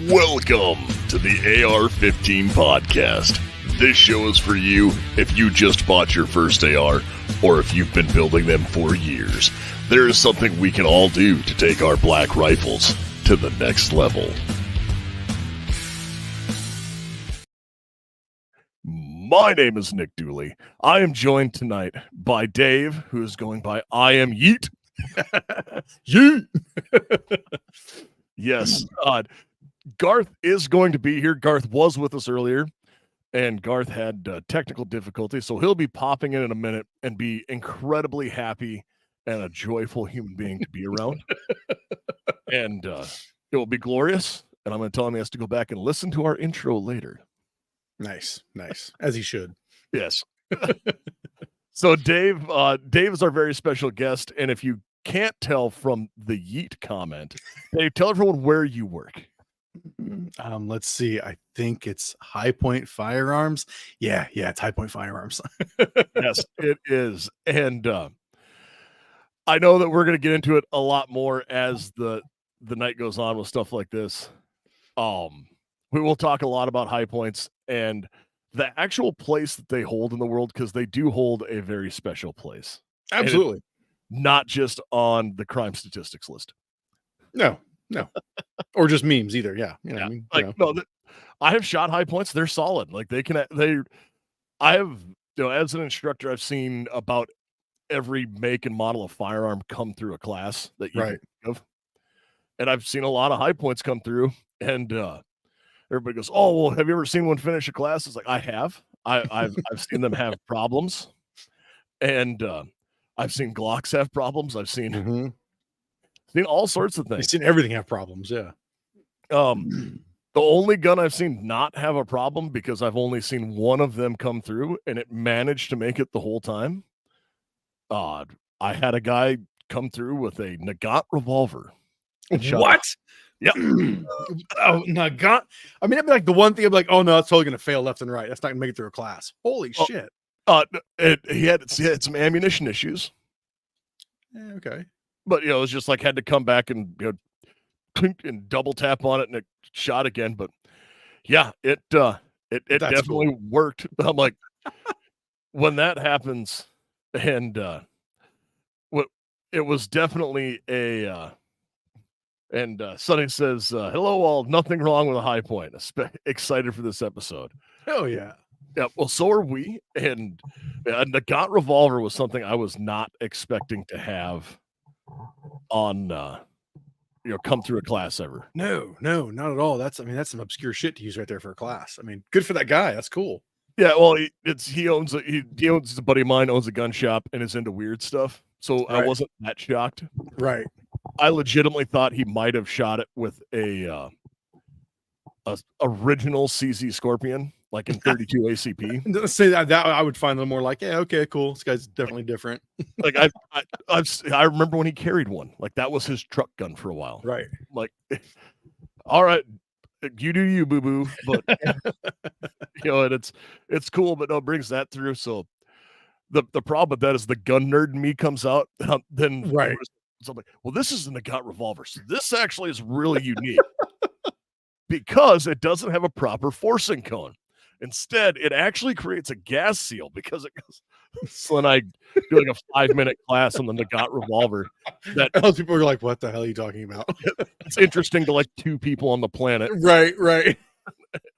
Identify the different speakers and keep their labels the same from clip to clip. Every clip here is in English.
Speaker 1: Welcome to the AR-15 podcast. This show is for you if you just bought your first AR or if you've been building them for years. There is something we can all do to take our black rifles to the next level. My name is Nick Dooley. I am joined tonight by Dave, who is going by I Am Yeet. Yeet! Yes, Garth is going to be here. Garth was with us earlier, and Garth had technical difficulties, so he'll be popping in a minute and be incredibly happy and a joyful human being to be around. And it will be glorious, and I'm going to tell him he has to go back and listen to our intro later.
Speaker 2: Nice. As he should.
Speaker 1: Yes. So Dave is our very special guest, and if you can't tell from the Yeet comment, Dave, tell everyone where you work.
Speaker 2: Let's see. I think it's High Point Firearms. Yeah, it's High Point Firearms.
Speaker 1: Yes, it is. And I know that we're going to get into it a lot more as the night goes on with stuff like this. We will talk a lot about High Points and the actual place that they hold in the world, because they do hold a very special place.
Speaker 2: Absolutely.
Speaker 1: Not just on the crime statistics list.
Speaker 2: No. Or just memes either. Yeah.
Speaker 1: Yeah.
Speaker 2: I mean,
Speaker 1: no, I have shot High Points. They're solid. Like I have, as an instructor, I've seen about every make and model of firearm come through a class that you can think of. And I've seen a lot of High Points come through, and everybody goes, "Oh, well, have you ever seen one finish a class?" It's like, I have. I've seen them have problems, and I've seen Glocks have problems. I've seen seen all sorts of things.
Speaker 2: I've seen everything have problems. Yeah.
Speaker 1: The only gun I've seen not have a problem, because I've only seen one of them come through and it managed to make it the whole time. I had a guy come through with a Nagant revolver.
Speaker 2: What?
Speaker 1: Yeah.
Speaker 2: Oh, Nagant. I mean, that'd be like the one thing I'm like, oh no, it's totally gonna fail left and right. That's not gonna make it through a class. Holy shit.
Speaker 1: He had some ammunition issues.
Speaker 2: Yeah, okay.
Speaker 1: But it was just like, had to come back and clink and double tap on it and it shot again. But yeah, it definitely worked. I'm like, when that happens, and it was definitely a and Sonny says, "Hello all, nothing wrong with a High Point. Excited for this episode."
Speaker 2: Oh yeah.
Speaker 1: Yeah, well, so are we. And a Nagant revolver was something I was not expecting to have on come through a class ever.
Speaker 2: No, not at all. That's some obscure shit to use right there for a class. I mean, good for that guy. That's cool.
Speaker 1: Yeah, well, he owns a buddy of mine owns a gun shop and is into weird stuff. So I wasn't that shocked.
Speaker 2: Right.
Speaker 1: I legitimately thought he might have shot it with a original CZ Scorpion, like in 32 ACP.
Speaker 2: Say that I would find them more like, yeah, okay, cool. This guy's definitely different.
Speaker 1: Like I remember when he carried one, like that was his truck gun for a while.
Speaker 2: Right.
Speaker 1: Like, all right, you do you, boo boo. But and it's cool, but no, it brings that through. So the problem with that is the gun nerd in me comes out. Then so I'm like, well, this is a Nagant revolver, so this actually is really unique because it doesn't have a proper forcing cone. Instead, it actually creates a gas seal because it goes. So when I do like a 5-minute class on the Nagant revolver, that
Speaker 2: people are like, "What the hell are you talking about?"
Speaker 1: It's interesting to like 2 people on the planet,
Speaker 2: right?
Speaker 1: And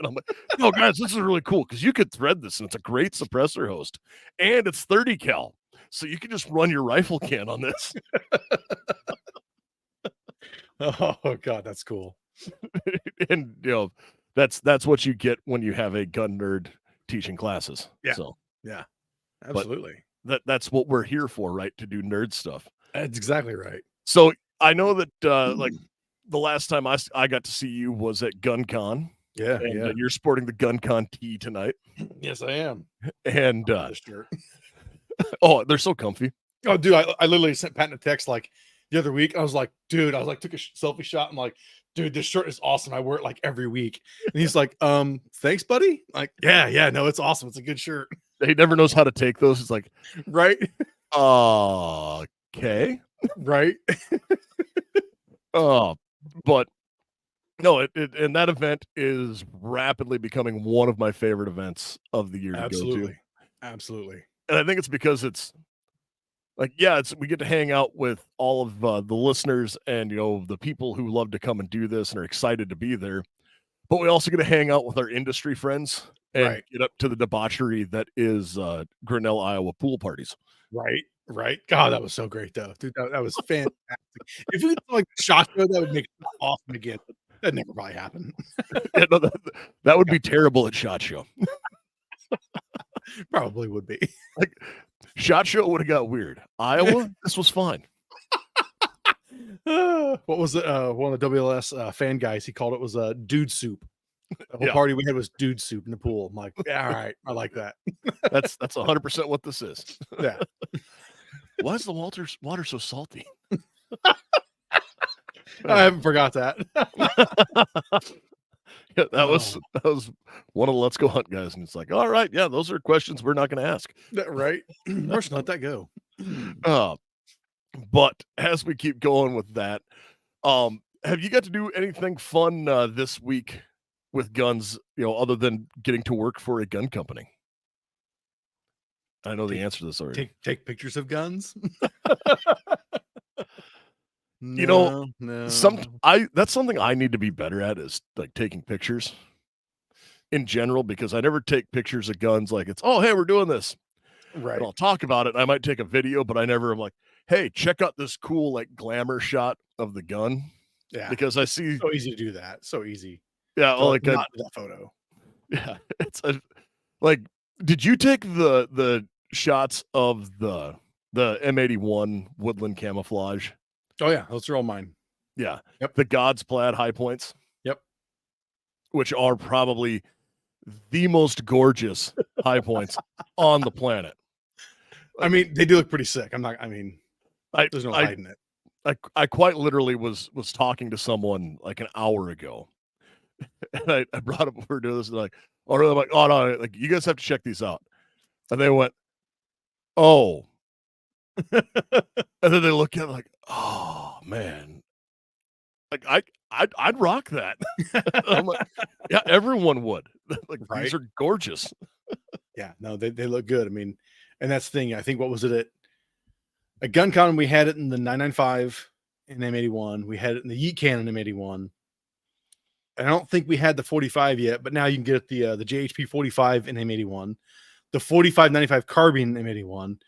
Speaker 1: I'm like, "No, guys, this is really cool because you could thread this, and it's a great suppressor host, and it's 30 cal, so you can just run your rifle can on this."
Speaker 2: Oh God, that's cool.
Speaker 1: And that's what you get when you have a gun nerd teaching classes.
Speaker 2: Yeah.
Speaker 1: So
Speaker 2: yeah, absolutely.
Speaker 1: That's what we're here for, right? To do nerd stuff.
Speaker 2: That's exactly right.
Speaker 1: So I know that like the last time I got to see you was at GunCon.
Speaker 2: Yeah,
Speaker 1: and you're sporting the GunCon tee tonight.
Speaker 2: Yes, I am.
Speaker 1: And
Speaker 2: shirt.
Speaker 1: Oh, they're so comfy.
Speaker 2: Oh, dude, I literally sent Pat a text like the other week. I was like, took a selfie shot. I'm like, dude, this shirt is awesome. I wear it like every week. And he's like, thanks, buddy. Like, yeah, no, it's awesome. It's a good shirt.
Speaker 1: He never knows how to take those. It's like,
Speaker 2: right.
Speaker 1: Okay.
Speaker 2: Right.
Speaker 1: But No, and that event is rapidly becoming one of my favorite events of the year to go to.
Speaker 2: Absolutely. Absolutely.
Speaker 1: And I think it's because it's like, yeah, it's we get to hang out with all of the listeners and the people who love to come and do this and are excited to be there. But we also get to hang out with our industry friends and
Speaker 2: Right.
Speaker 1: get up to the debauchery that is Grinnell, Iowa pool parties.
Speaker 2: Right. Right. God, that was so great though. Dude, that was fantastic. If we could do, like a shot show, that would make it awesome again. That'd never probably happen.
Speaker 1: Yeah, no, that would be terrible at SHOT Show.
Speaker 2: Probably would be.
Speaker 1: Like SHOT Show would have got weird. Iowa, this was fine.
Speaker 2: What was it? One of the WLS fan guys, he called it was dude soup. The whole
Speaker 1: Yeah.
Speaker 2: party we had was dude soup in the pool. I'm like, yeah, all right, I like that.
Speaker 1: That's 100% what this is.
Speaker 2: Yeah.
Speaker 1: Why is the water so salty?
Speaker 2: I haven't forgot that.
Speaker 1: Yeah, that was one of the Let's Go Hunt guys, and it's like, all right, yeah, those are questions we're not going to ask.
Speaker 2: Right. We're just let that go.
Speaker 1: Uh, but as we keep going with that, have you got to do anything fun this week with guns? Other than getting to work for a gun company. I know the answer to this already.
Speaker 2: Take pictures of guns.
Speaker 1: No.
Speaker 2: no.
Speaker 1: That's something I need to be better at is like taking pictures in general, because I never take pictures of guns like it's, oh, hey, we're doing this.
Speaker 2: Right.
Speaker 1: And I'll talk about it. I might take a video, but I never am like, hey, check out this cool like glamour shot of the gun.
Speaker 2: Yeah.
Speaker 1: Because I see
Speaker 2: so easy to do that. So easy.
Speaker 1: Yeah,
Speaker 2: So like not that photo.
Speaker 1: Yeah. It's like, did you take the shots of the M81 woodland camouflage?
Speaker 2: Oh yeah, those are all mine.
Speaker 1: Yeah.
Speaker 2: Yep.
Speaker 1: The God's Plaid high points.
Speaker 2: Yep.
Speaker 1: Which are probably the most gorgeous high points on the planet.
Speaker 2: I mean, they do look pretty sick. There's no hiding it.
Speaker 1: I quite literally was talking to someone like an hour ago. And I brought up, we're doing this, and like, oh, really? I'm like, oh no, like you guys have to check these out. And they went, oh. And then they look at it like, oh man. Like I'd rock that. I'm like, yeah, everyone would. Like
Speaker 2: Right.
Speaker 1: These are gorgeous.
Speaker 2: Yeah, no, they look good. I mean, and that's the thing. I think what was it at Gun Con? We had it in the 995 in M81. We had it in the Yeet Cannon M81. I don't think we had the 45 yet, but now you can get the JHP 45 in M81, the 45-95 carbine in M81,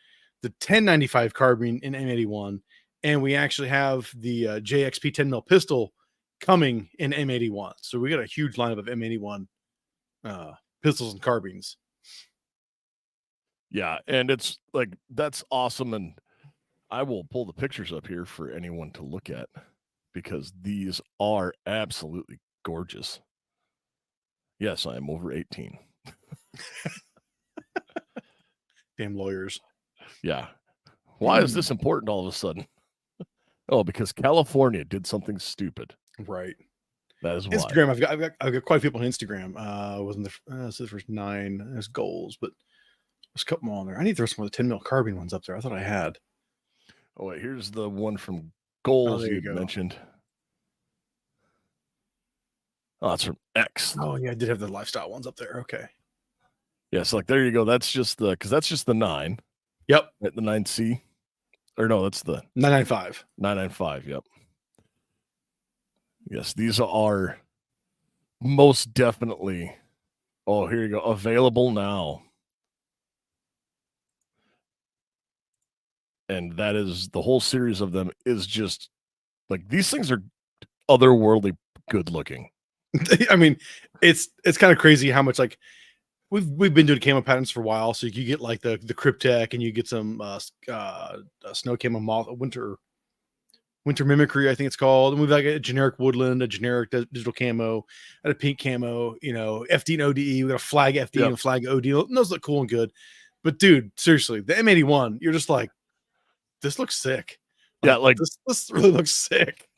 Speaker 2: the 1095 carbine in M81, and we actually have the JXP 10 mil pistol coming in M81. So we got a huge lineup of M81 pistols and carbines.
Speaker 1: Yeah, and it's like that's awesome, and I will pull the pictures up here for anyone to look at because these are absolutely gorgeous. Yes, I am over 18.
Speaker 2: Damn lawyers.
Speaker 1: Yeah. Why is this important all of a sudden? Oh, because California did something stupid.
Speaker 2: Right.
Speaker 1: That is why.
Speaker 2: Instagram. I've got quite a few people on Instagram. Wasn't this is the first 9 there's goals, but there's a couple more on there. I need to throw some of the 10 mil carbine ones up there. I thought I had.
Speaker 1: Oh wait, here's the one from Goals
Speaker 2: there
Speaker 1: you
Speaker 2: you go.
Speaker 1: mentioned. Oh, it's from X.
Speaker 2: Oh yeah, I did have the lifestyle ones up there. Okay.
Speaker 1: Yeah, so like there you go. That's just the 9.
Speaker 2: Yep.
Speaker 1: Right, the 9C. Or no, that's the
Speaker 2: 995.
Speaker 1: 995. Yep. Yes, these are most definitely. Oh, here you go. Available now. And that is the whole series of them is just like these things are otherworldly good looking.
Speaker 2: I mean, it's kind of crazy how much like we've been doing camo patterns for a while. So you get like the Cryptek and you get some snow camo moth winter mimicry, I think it's called. And we've like a generic woodland, a generic digital camo, and a pink camo, FD and ODE. We got a flag FD and a flag OD. And those look cool and good. But dude, seriously, the M81, you're just like, this looks sick.
Speaker 1: Yeah, like
Speaker 2: this really looks sick.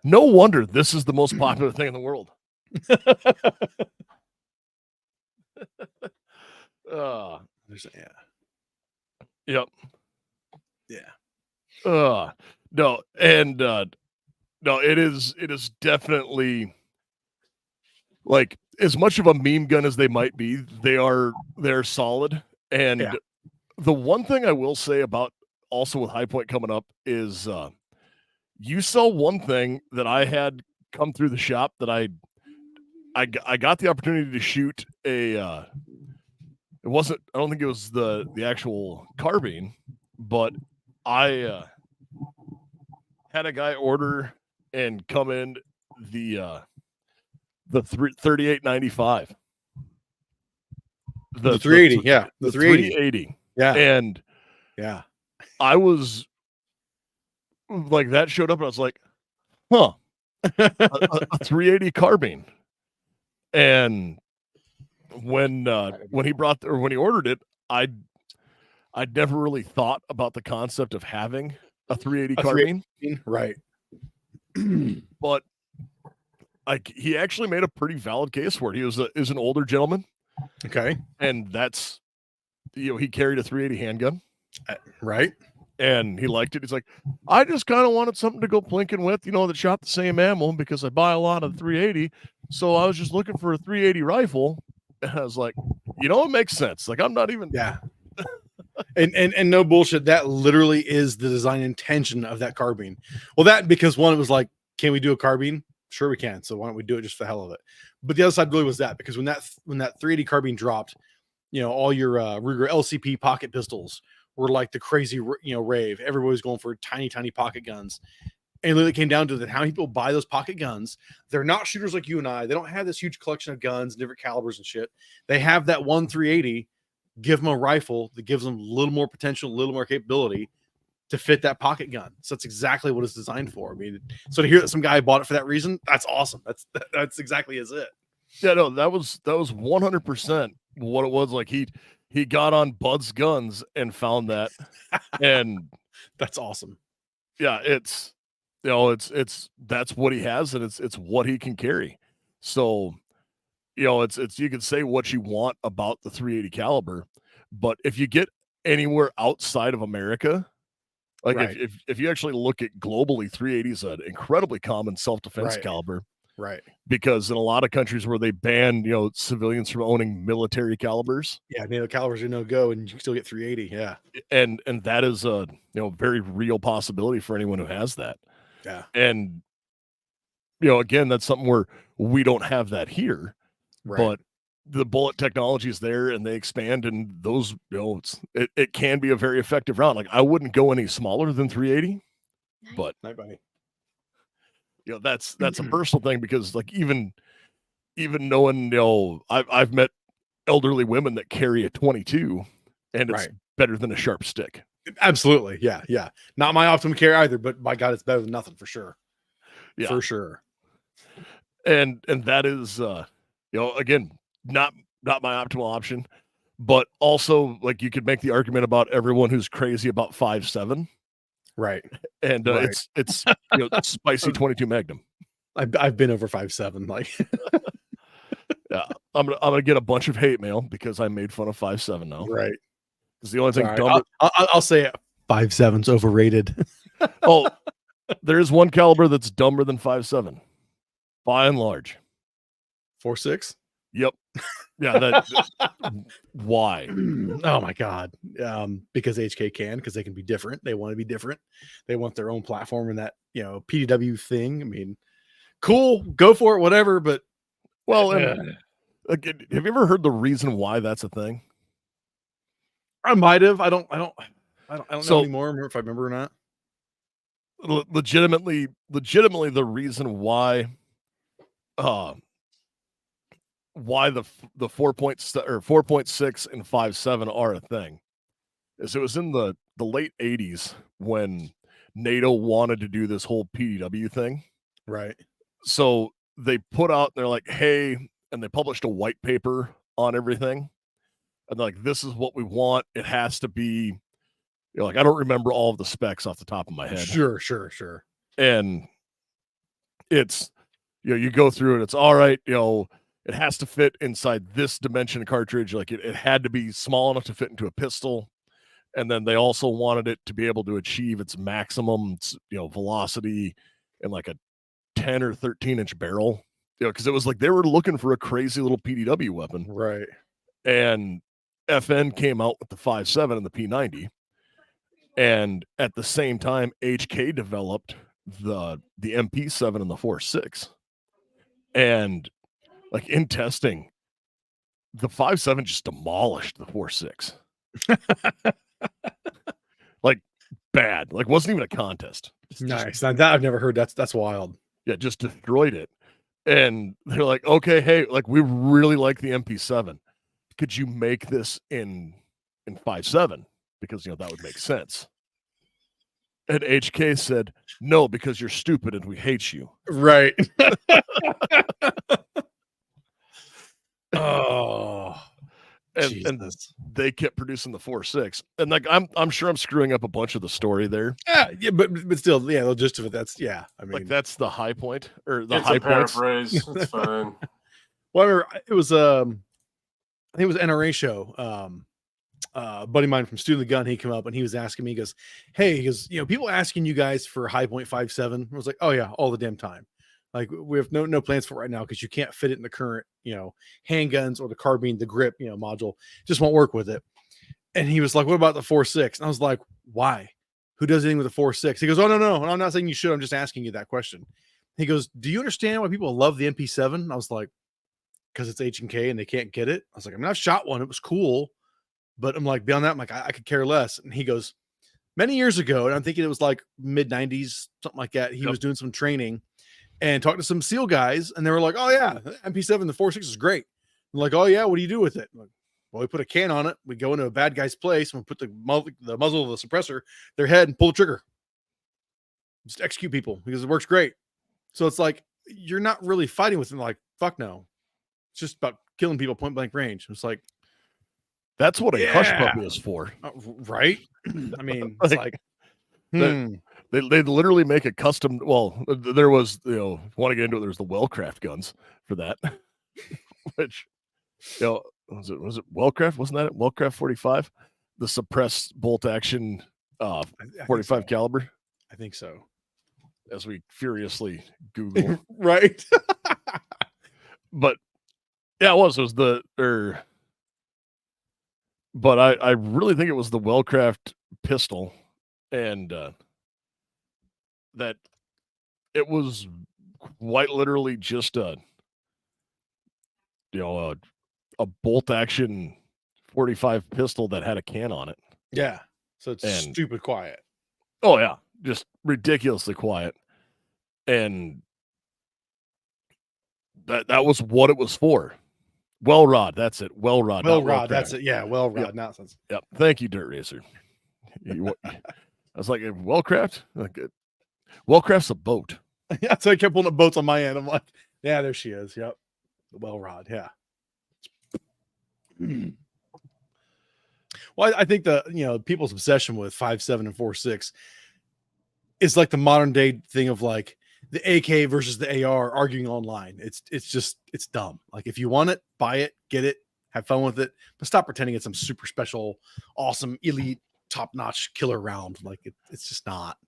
Speaker 1: No wonder this is the most popular thing in the world. Yep.
Speaker 2: Yeah.
Speaker 1: No, and No, it is definitely like as much of a meme gun as they might be, they're solid.
Speaker 2: Yeah.
Speaker 1: And the one thing I will say about also with High Point coming up is you sell one thing that I had come through the shop that I got the opportunity to shoot a it wasn't I don't think it was the actual carbine, but I had a guy order and come in the 3895.
Speaker 2: The 380, yeah,
Speaker 1: the 380.
Speaker 2: Yeah.
Speaker 1: And
Speaker 2: Yeah.
Speaker 1: I was like that showed up and I was like, "Huh, a 380 carbine." And when he brought or when he ordered it, I'd never really thought about the concept of having a 380
Speaker 2: A
Speaker 1: carbine,
Speaker 2: 318, right.
Speaker 1: but like he actually made a pretty valid case for it. He is an older gentleman,
Speaker 2: Okay.
Speaker 1: and that's he carried a 380 handgun,
Speaker 2: Right.
Speaker 1: and he liked it. He's like, I just kind of wanted something to go plinking with, that shot the same ammo because I buy a lot of 380. So I was just looking for a 380 rifle. And I was like, it makes sense. Like I'm not even
Speaker 2: Yeah. and no bullshit. That literally is the design intention of that carbine. Well, that because one, it was like, can we do a carbine? Sure, we can. So why don't we do it just for the hell of it? But the other side really was that because when that 380 carbine dropped, all your Ruger LCP pocket pistols were like the crazy, rave. Everybody was going for tiny pocket guns. And literally came down to that how people buy those pocket guns. They're not shooters like you and I. They don't have this huge collection of guns, different calibers and shit. They have that one 380. Give them a rifle that gives them a little more potential, a little more capability to fit that pocket gun. So that's exactly what it's designed for. I mean, so to hear that some guy bought it for that reason, that's awesome. That's exactly is it.
Speaker 1: Yeah, no, that was 100% what it was. Like he got on Bud's Guns and found that, and
Speaker 2: that's awesome.
Speaker 1: Yeah, it's that's what he has, and it's what he can carry. So, it's you can say what you want about the 380 caliber, but if you get anywhere outside of America, like
Speaker 2: Right.
Speaker 1: if you actually look at globally, 380 is an incredibly common self-defense
Speaker 2: Right.
Speaker 1: caliber.
Speaker 2: Right.
Speaker 1: Because in a lot of countries where they ban, civilians from owning military calibers.
Speaker 2: Yeah, NATO calibers are no go, and you can still get 380. Yeah.
Speaker 1: And that is a very real possibility for anyone who has that.
Speaker 2: Yeah.
Speaker 1: And again, that's something where we don't have that here.
Speaker 2: Right.
Speaker 1: But the bullet technology is there and they expand, and those, it can be a very effective round. Like I wouldn't go any smaller than 380, but
Speaker 2: night, buddy.
Speaker 1: That's a personal thing because like even knowing, I've met elderly women that carry a 22 and it's better than a sharp stick.
Speaker 2: Absolutely. Yeah. Yeah. Not my optimum carry either, but by God, it's better than nothing for sure.
Speaker 1: Yeah.
Speaker 2: For sure.
Speaker 1: And that is, again, not my optimal option, but also like you could make the argument about everyone who's crazy about 5.7.
Speaker 2: Right.
Speaker 1: And it's spicy 22 Magnum.
Speaker 2: I've been over 5.7. Like,
Speaker 1: yeah, I'm gonna get a bunch of hate mail because I made fun of 5.7 now.
Speaker 2: Right.
Speaker 1: It's the only thing
Speaker 2: dumber. I'll say it. 5.7's overrated.
Speaker 1: Oh, there's one caliber that's dumber than 5.7, by and large.
Speaker 2: 4.6.
Speaker 1: Yep. Yeah. Why?
Speaker 2: Oh my God. Because HK because they can be different. They want to be different. They want their own platform and that PDW thing. I mean, cool, go for it, whatever. But
Speaker 1: well, and again, have you ever heard the reason why that's a thing?
Speaker 2: I might have. I don't know anymore if I remember or not.
Speaker 1: Legitimately, the reason why the 4.6 and 5.7 are a thing is it was in the late 80s when NATO wanted to do this whole PDW thing.
Speaker 2: Right.
Speaker 1: So they put out, they're like, hey, and they published a white paper on everything. And they're like, this is what we want. It has to be, like, I don't remember all of the specs off the top of my head.
Speaker 2: Sure.
Speaker 1: And it's, you go through it. It's all right. It has to fit inside this dimension cartridge. Like it had to be small enough to fit into a pistol. And then they also wanted it to be able to achieve its maximum, velocity and like a 10 or 13-inch barrel, because it was like they were looking for a crazy little PDW weapon.
Speaker 2: Right.
Speaker 1: And FN came out with the 5.7 and the P90. And at the same time, HK developed the MP7 and the 4.6. And like in testing, the 5.7 just demolished the 4.6. Like bad. Like wasn't even a contest.
Speaker 2: Nice. Now, that I've never heard. That's wild.
Speaker 1: Yeah, just destroyed it. And they're like, okay, hey, like we really like the MP7. Could you make this in 5.7? Because that would make sense. And HK said, no, because you're stupid and we hate you.
Speaker 2: Right. Oh,
Speaker 1: and they kept producing the 4.6. And like I'm sure I'm screwing up a bunch of the story there.
Speaker 2: Yeah, but still, yeah, the gist of it. That's I mean,
Speaker 1: like that's the high point or the
Speaker 3: it's
Speaker 1: high
Speaker 3: a paraphrase. It's fine.
Speaker 2: Well, it was I think it was an NRA show. A buddy of mine from Student of the Gun, he came up and he was asking me, he goes, hey, people asking you guys for High Point 5.7. I was like, oh yeah, all the damn time. Like we have no plans for it right now because you can't fit it in the current, handguns or the carbine, the grip, module just won't work with it. And he was like, what about the 4.6? And I was like, why? Who does anything with the 4.6? He goes, oh, no, I'm not saying you should. I'm just asking you that question. He goes, do you understand why people love the MP7? And I was like, because it's H&K and they can't get it. I was like, I mean, I've shot one. It was cool. But I'm like, beyond that, I'm like, I could care less. And he goes, many years ago, and I'm thinking it was like mid-90s, something like that. He was doing some training and talked to some SEAL guys, and they were like, oh, yeah, MP7, the 4.6 is great. I'm like, oh, yeah, what do you do with it? I'm like, well, we put a can on it. We go into a bad guy's place, and we put the muzzle of the suppressor, their head, and pull the trigger. Just execute people because it works great. So it's like, you're not really fighting with them. Like, fuck no. It's just about killing people point blank range. It's like,
Speaker 1: that's what a hush puppy is for.
Speaker 2: Right? I mean, it's like
Speaker 1: they literally make a custom. Well, there was, want to get into it, there's the Wellcraft guns for that, which, was it Wellcraft? Wasn't that it? Wellcraft 45? The suppressed bolt action 45 caliber?
Speaker 2: I think so.
Speaker 1: As we furiously Google.
Speaker 2: Right.
Speaker 1: But yeah, it was but I really think it was the Wellcraft pistol, and that it was quite literally just a bolt action 45 pistol that had a can on it.
Speaker 2: Yeah. So it's stupid quiet.
Speaker 1: Oh yeah, just ridiculously quiet. And that was what it was for. Well rod, that's it. Well rod.
Speaker 2: Well rod, that's it. Yeah, well rod. Nonsense.
Speaker 1: Yep. Thank you, Dirt Racer. I was like, Wellcraft? Wellcraft's a boat.
Speaker 2: Yeah, so I kept pulling up boats on my end. I'm like, yeah, there she is. Yep. The well rod. Yeah. Well, I think people's obsession with 5.7 and 4.6 is like the modern day thing of like the AK versus the AR arguing online. It's dumb. Like if you want it, buy it, get it, have fun with it, but stop pretending it's some super special, awesome, elite, top-notch killer round. Like it's just not.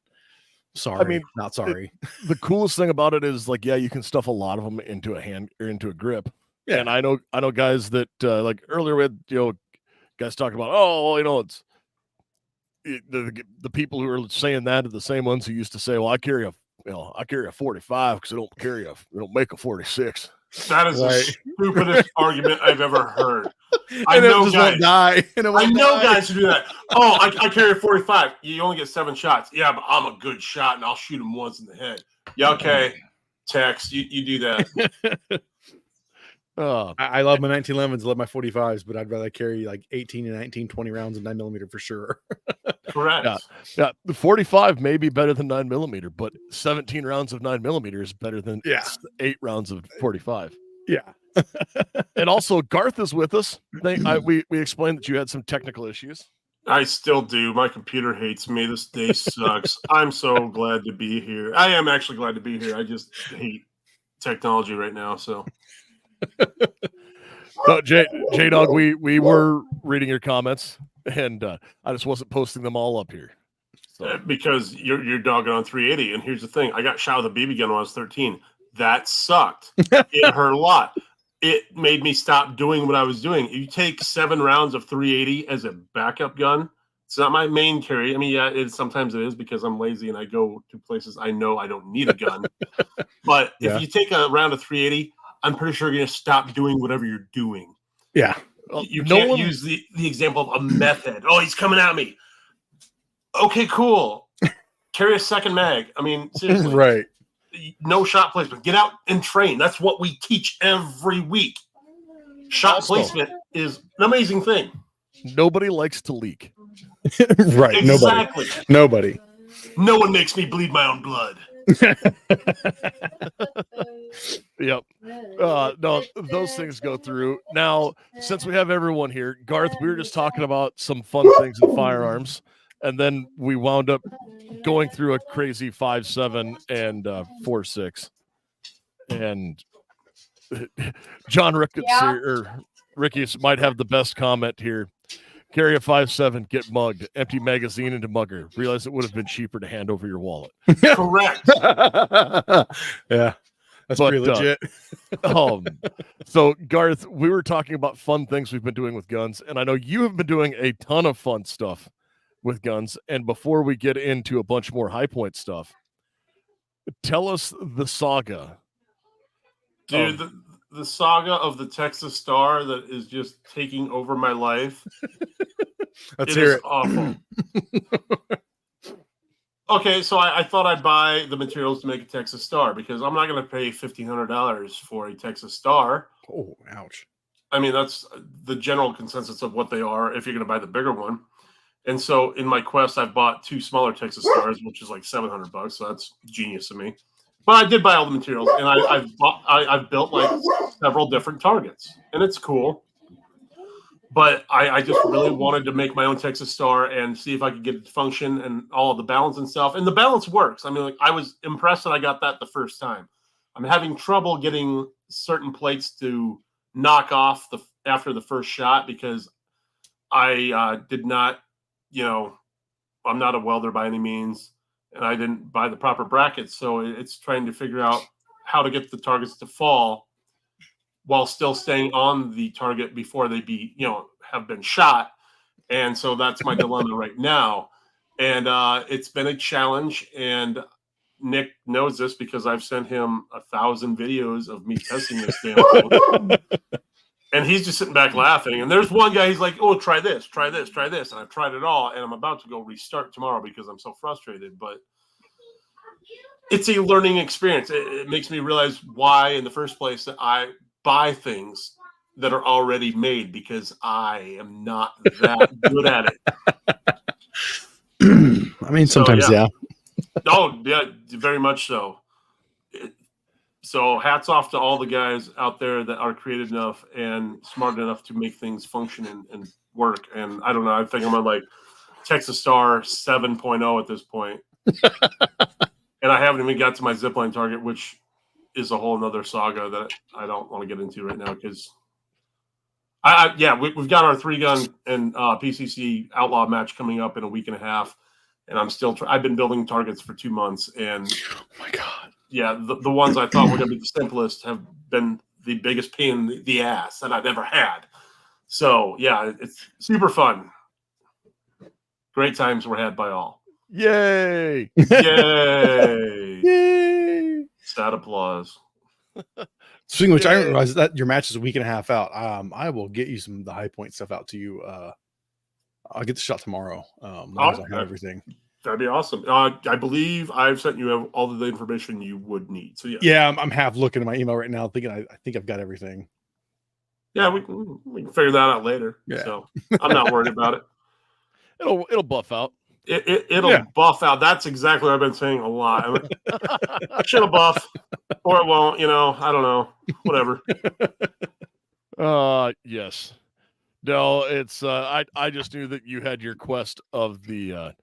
Speaker 2: Sorry. I mean, not sorry.
Speaker 1: The coolest thing about it is like, yeah, you can stuff a lot of them into a hand or into a grip.
Speaker 2: Yeah.
Speaker 1: And I know guys that like earlier we had, guys talking about, it's the people who are saying that are the same ones who used to say, well, I carry a 45 because I don't make a 46.
Speaker 3: That is the stupidest argument I've ever heard. I
Speaker 2: know guys
Speaker 3: who do that. Oh, I carry a 45. You only get 7 shots. Yeah, but I'm a good shot and I'll shoot him once in the head. Yeah, okay. Text, you do that.
Speaker 2: I love my 1911s, I love my 45s, but I'd rather carry like 18 and 19, 20 rounds of 9mm for sure.
Speaker 3: Correct.
Speaker 1: Yeah. The 45 may be better than 9mm, but 17 rounds of 9mm is better than 8 rounds of 45.
Speaker 2: Yeah.
Speaker 1: And also, Garth is with us. We explained that you had some technical issues.
Speaker 3: I still do. My computer hates me. This day sucks. I'm so glad to be here. I am actually glad to be here. I just hate technology right now. So.
Speaker 1: No, J-Dog, we were reading your comments, and I just wasn't posting them all up here. So.
Speaker 3: Because you're dogging on 380, and here's the thing: I got shot with a BB gun when I was 13. That sucked. It hurt a lot. It made me stop doing what I was doing. You take 7 rounds of 380 as a backup gun. It's not my main carry. I mean, yeah, sometimes it is because I'm lazy and I go to places I know I don't need a gun. But if you take a round of 380, I'm pretty sure you're going to stop doing whatever you're doing.
Speaker 2: Yeah.
Speaker 3: You can't use the example of a meth head. Oh, he's coming at me. Okay, cool. Carry a second mag. I mean, seriously.
Speaker 2: Right.
Speaker 3: No shot placement. Get out and train. That's what we teach every week. Shot placement is an amazing thing.
Speaker 1: Nobody likes to leak.
Speaker 2: Right.
Speaker 3: Exactly.
Speaker 2: Nobody.
Speaker 3: No one makes me bleed my own blood.
Speaker 1: Yep. No, those things go through. Now, since we have everyone here, Garth, we were just talking about some fun things in firearms, and then we wound up going through a crazy 5.7 and 4.6. And John Ricketts or Ricky might have the best comment here. Carry a 5.7, get mugged, empty magazine into mugger. Realize it would have been cheaper to hand over your wallet.
Speaker 3: Correct.
Speaker 2: Yeah. That's pretty legit.
Speaker 1: So Garth, we were talking about fun things we've been doing with guns, and I know you have been doing a ton of fun stuff with guns. And before we get into a bunch more high point stuff, tell us the saga.
Speaker 3: Dude, the saga of the Texas Star that is just taking over my life.
Speaker 2: Let's hear it.
Speaker 3: Awful. Okay, so I thought I'd buy the materials to make a Texas Star because I'm not going to pay $1,500 for a Texas Star.
Speaker 2: Oh, ouch.
Speaker 3: I mean, that's the general consensus of what they are if you're going to buy the bigger one. And so in my quest, I've bought 2 smaller Texas Stars, which is like $700. So that's genius of me. But I did buy all the materials, and I've built like several different targets, and it's cool. But I just really wanted to make my own Texas Star and see if I could get it to function and all of the balance and stuff. And the balance works. I mean, like I was impressed that I got that the first time. I'm having trouble getting certain plates to knock off after the first shot because I did not, I'm not a welder by any means. And I didn't buy the proper brackets. So it's trying to figure out how to get the targets to fall while still staying on the target before they have been shot. And so that's my dilemma right now. And it's been a challenge. And Nick knows this because I've sent him 1,000 videos of me testing this damn thing. And he's just sitting back laughing. And there's one guy, he's like, oh, try this. And I've tried it all. And I'm about to go restart tomorrow because I'm so frustrated. But it's a learning experience. It makes me realize why, in the first place, that I buy things that are already made because I am not that good at it.
Speaker 2: I mean, sometimes, yeah.
Speaker 3: Oh, yeah, very much so. So hats off to all the guys out there that are creative enough and smart enough to make things function and work. And I don't know, I think I'm on like Texas Star 7.0 at this point. And I haven't even got to my zipline target, which is a whole nother saga that I don't want to get into right now because we've got our 3-gun and PCC outlaw match coming up in a week and a half. And I'm still I've been building targets for 2 months. And
Speaker 2: oh my God.
Speaker 3: Yeah, the ones I thought were going to be the simplest have been the biggest pain in the ass that I've ever had. So, yeah, it's super fun. Great times were had by all.
Speaker 1: Yay!
Speaker 3: Yay!
Speaker 2: Yay!
Speaker 3: Sad applause.
Speaker 2: Speaking of which, I didn't realize that your match is a week and a half out. I will get you some of the high point stuff out to you. I'll get the shot tomorrow. As long as I have everything.
Speaker 3: That'd be awesome. I believe I've sent you all of the information you would need. So
Speaker 2: yeah, I'm half looking at my email right now, thinking I think I've got everything.
Speaker 3: Yeah, we can figure that out later. Yeah. So I'm not worried about it.
Speaker 1: It'll buff out.
Speaker 3: It'll buff out. That's exactly what I've been saying a lot. It'll buff, or it won't. I don't know. Whatever.
Speaker 1: Yes. No, it's I just knew that you had your quest of the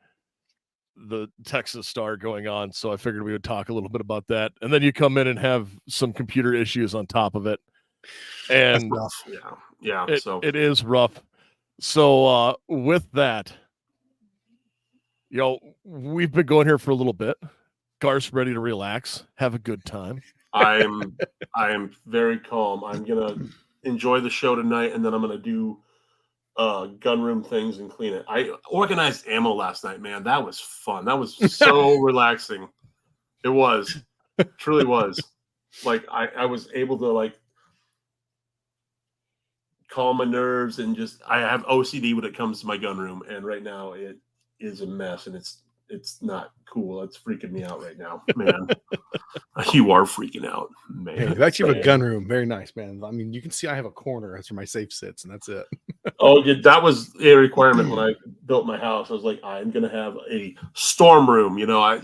Speaker 1: Texas Star going on, so I figured we would talk a little bit about that. And then you come in and have some computer issues on top of it. And
Speaker 2: that's rough.
Speaker 3: Yeah.
Speaker 1: It is rough. So with that, we've been going here for a little bit. Garth's ready to relax, have a good time.
Speaker 3: I am very calm. I'm gonna enjoy the show tonight, and then I'm gonna do gun room things and clean it. I organized ammo last night, man. That was fun. That was so relaxing. It was. Truly was. Like I was able to like calm my nerves and just I have OCD when it comes to my gun room, and right now it is a mess, and it's not cool. It's freaking me out right now, man. You are freaking out, man.
Speaker 2: Hey, you actually have a gun room. Very nice, man. I mean, you can see I have a corner. That's where my safe sits, and that's it.
Speaker 3: Oh, yeah, that was a requirement when I built my house. I was like, I'm gonna have a storm room, you know. I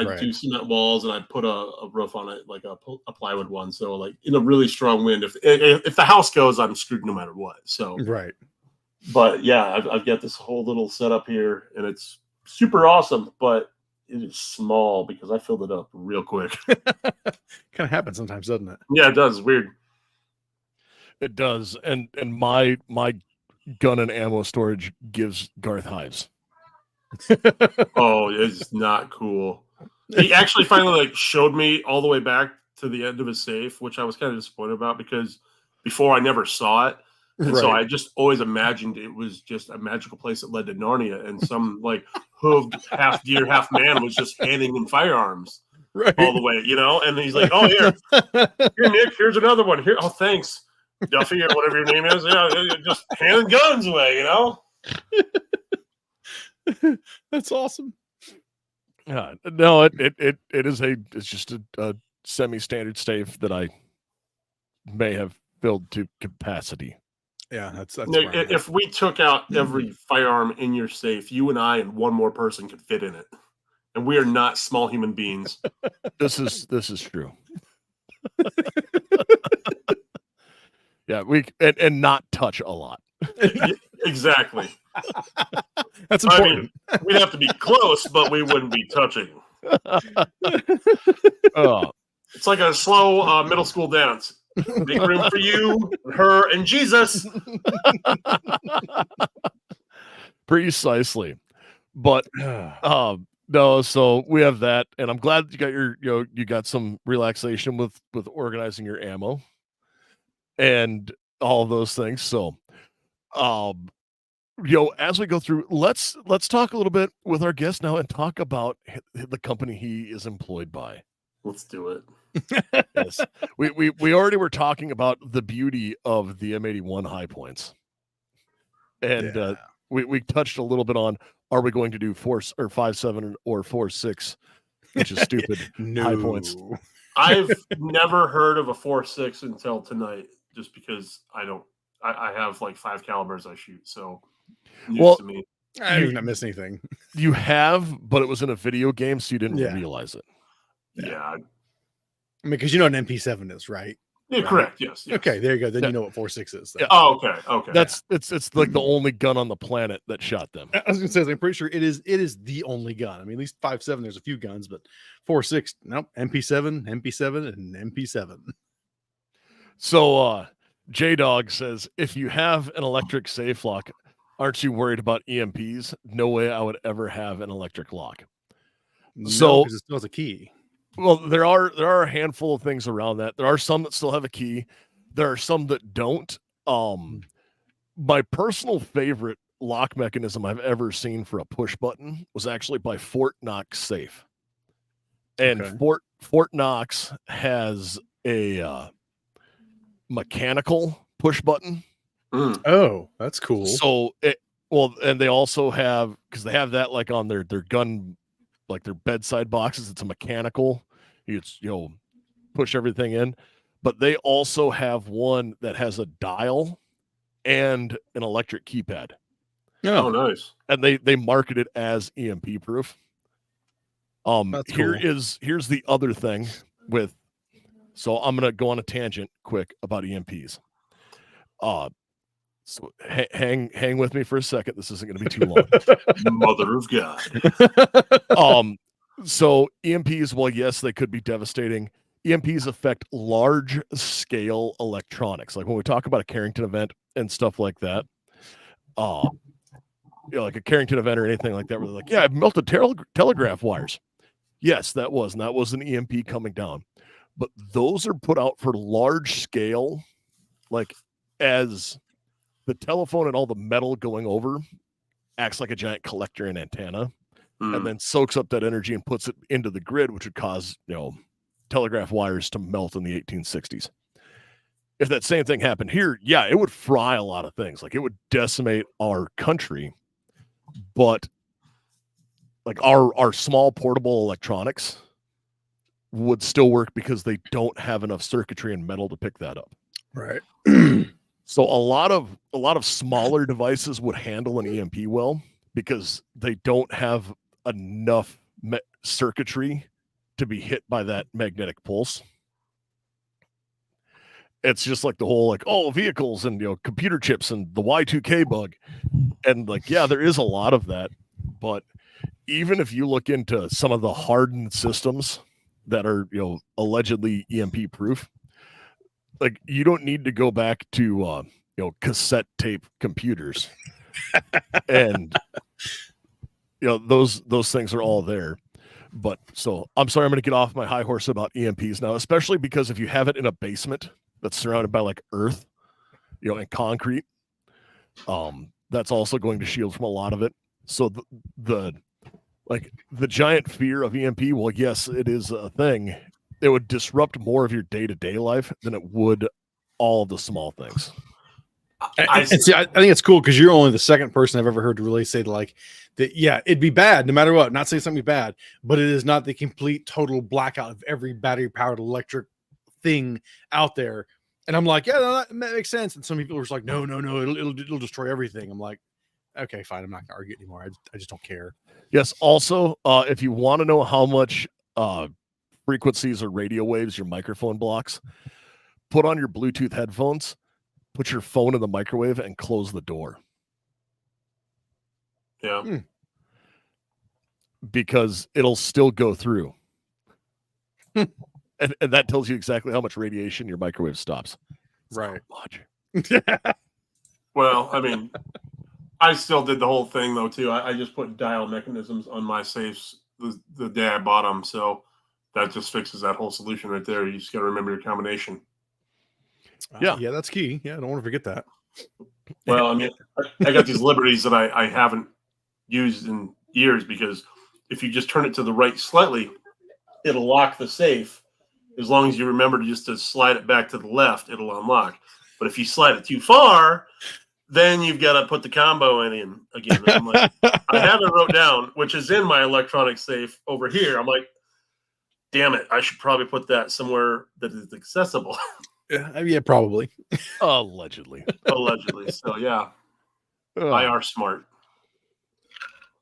Speaker 2: Right.
Speaker 3: do cement walls and I put a roof on it, like a plywood one. So like in a really strong wind, if the house goes, I'm screwed no matter what. So
Speaker 2: Right.
Speaker 3: but yeah, I've got this whole little setup here, and it's super awesome, but it is small because I filled it up real quick.
Speaker 2: Kind of happens sometimes, doesn't it?
Speaker 3: Yeah, it does. It's weird.
Speaker 1: It does, and my gun and ammo storage gives Garth hives.
Speaker 3: Oh, it's not cool. He actually finally like showed me all the way back to the end of his safe, which I was kind of disappointed about because before I never saw it. And so I just always imagined it was just a magical place that led to Narnia, and some like hooved half deer, half man was just handing him firearms all the way, you know? And he's like, oh, here, Nick, here's another one. Here, oh, thanks, Duffy, or whatever your name is. Yeah, just handing guns away, you know?
Speaker 2: That's awesome.
Speaker 1: Yeah, no, it's just a semi-standard safe that I may have filled to capacity.
Speaker 2: Yeah, that's
Speaker 3: Nick,
Speaker 2: fine.
Speaker 3: if we took out every firearm in your safe, you and I and one more person could fit in it. And we are not small human beings.
Speaker 1: This is true. Yeah, we and not touch a lot.
Speaker 3: Exactly.
Speaker 2: That's important.
Speaker 3: I mean, we'd have to be close, but we wouldn't be touching.
Speaker 1: Oh,
Speaker 3: It's like a slow middle school dance. Make room for you, her, and Jesus.
Speaker 1: precisely. But no, so we have that, and I'm glad that you got you got some relaxation with organizing your ammo and all of those things. So as we go through, let's talk a little bit with our guest now and talk about the company he is employed by.
Speaker 3: Let's do it.
Speaker 1: Yes. We already were talking about the beauty of the M81 high points. And we touched a little bit on, are we going to do 5.7 or 4.6, which is stupid. High points.
Speaker 3: I've never heard of a 4.6 until tonight, just because I have like 5 calibers I shoot. So news to me.
Speaker 2: I did not miss anything.
Speaker 1: You have, but it was in a video game, so you didn't realize it.
Speaker 3: Yeah.
Speaker 2: I mean, because you know what an MP7 is, right?
Speaker 3: Yeah, correct. Yes.
Speaker 2: Okay, there you go. Then you know what 4.6 is.
Speaker 1: Yeah.
Speaker 3: Oh, okay. Okay.
Speaker 1: It's like the only gun on the planet that shot them.
Speaker 2: I was gonna say, I'm pretty sure it is the only gun. I mean, at least 5.7, there's a few guns, but 4.6, nope. MP7, and MP7.
Speaker 1: So J-Dog says, if you have an electric safe lock, aren't you worried about EMPs? No way I would ever have an electric lock.
Speaker 2: So because it still has a key.
Speaker 1: Well, there are a handful of things around that. There are some that still have a key. There are some that don't. My personal favorite lock mechanism I've ever seen for a push button was actually by Fort Knox Safe. And Fort Knox has a mechanical push button.
Speaker 2: Oh, that's cool.
Speaker 1: So and they also have, because they have that like on their gun, like their bedside boxes. It's a mechanical. It's push everything in, but they also have one that has a dial and an electric keypad.
Speaker 3: Oh, nice.
Speaker 1: And they market it as EMP proof.
Speaker 2: That's cool.
Speaker 1: Here's the other thing with. So I'm gonna go on a tangent quick about EMPs. So hang with me for a second. This isn't going to be too long.
Speaker 3: Mother of God.
Speaker 1: So EMPs, well, yes, they could be devastating. EMPs affect large scale electronics. Like when we talk about a Carrington event and stuff like that, like a Carrington event or anything like that, where they're like, yeah, I've melted telegraph wires. Yes, that was an EMP coming down. but those are put out for large scale, like as the telephone and all the metal going over acts like a giant collector and antenna, and then soaks up that energy and puts it into the grid, which would cause, telegraph wires to melt in the 1860s. If that same thing happened here, yeah, it would fry a lot of things. Like, it would decimate our country, but like our small portable electronics would still work because they don't have enough circuitry and metal to pick that up.
Speaker 2: Right.
Speaker 1: So a lot of smaller devices would handle an EMP well because they don't have enough circuitry to be hit by that magnetic pulse. It's just like the whole vehicles and computer chips and the Y2K bug. And there is a lot of that, but even if you look into some of the hardened systems that are allegedly EMP proof, you don't need to go back to cassette tape computers. And those things are all there. But so I'm sorry, I'm going to get off my high horse about EMPs now, especially because if you have it in a basement that's surrounded by earth, and concrete, that's also going to shield from a lot of it. So the giant fear of EMP, well, yes, it is a thing. It would disrupt more of your day-to-day life than it would all of the small things.
Speaker 2: I think it's cool because you're only the second person I've ever heard to really say that. Yeah, it'd be bad no matter what. Not saying something bad, but it is not the complete total blackout of every battery-powered electric thing out there. And I'm like, yeah, that makes sense. And some people are just like, no, it'll destroy everything. I'm like, okay, fine. I'm not gonna argue anymore. I just don't care.
Speaker 1: Yes. Also, if you want to know how much frequencies or radio waves your microphone blocks, put on your Bluetooth headphones, put your phone in the microwave, and close the door.
Speaker 3: Yeah.
Speaker 1: Because it'll still go through. And that tells you exactly how much radiation your microwave stops.
Speaker 2: Right.
Speaker 3: Well, I mean, I still did the whole thing though too. I just put dial mechanisms on my safes the day I bought them, so that just fixes that whole solution right there. You just got to remember your combination.
Speaker 2: Yeah, that's key. Yeah, I don't want to forget that.
Speaker 3: Well, I mean, I got these liberties that I haven't used in years because if you just turn it to the right slightly, it'll lock the safe. As long as you remember just to slide it back to the left, it'll unlock. But if you slide it too far, then you've got to put the combo in again. And I'm like, I have it wrote down, which is in my electronic safe over here. I'm like, damn it, I should probably put that somewhere that is accessible.
Speaker 2: Yeah, probably.
Speaker 1: Allegedly.
Speaker 3: So yeah, IR smart.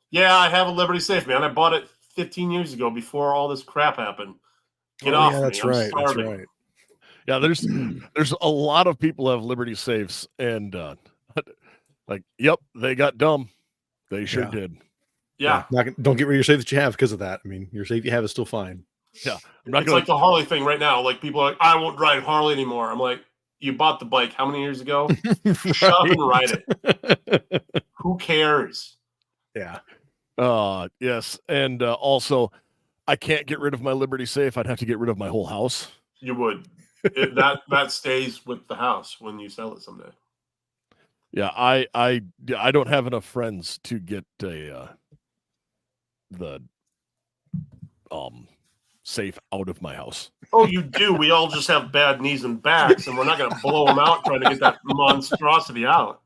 Speaker 3: Yeah, I have a Liberty safe, man. I bought it 15 years ago before all this crap happened. Get off me.
Speaker 2: That's
Speaker 3: I'm
Speaker 2: right.
Speaker 3: starving.
Speaker 2: That's right.
Speaker 1: Yeah, there's a lot of people who have Liberty safes, and yep, they got dumb. They sure did.
Speaker 3: Yeah.
Speaker 2: Don't get rid of your safe that you have because of that. I mean, your safe you have is still fine.
Speaker 1: Yeah.
Speaker 3: It's like the Harley thing right now. Like, people are like, I won't ride Harley anymore. I'm like, you bought the bike how many years ago? Shut up and ride it. Who cares?
Speaker 2: Yeah.
Speaker 1: Yes. And also, I can't get rid of my Liberty safe. I'd have to get rid of my whole house.
Speaker 3: You would. That stays with the house when you sell it someday.
Speaker 1: Yeah, I don't have enough friends to get the safe out of my house.
Speaker 3: Oh, you do. We all just have bad knees and backs, and we're not going to blow them out trying to get that monstrosity out.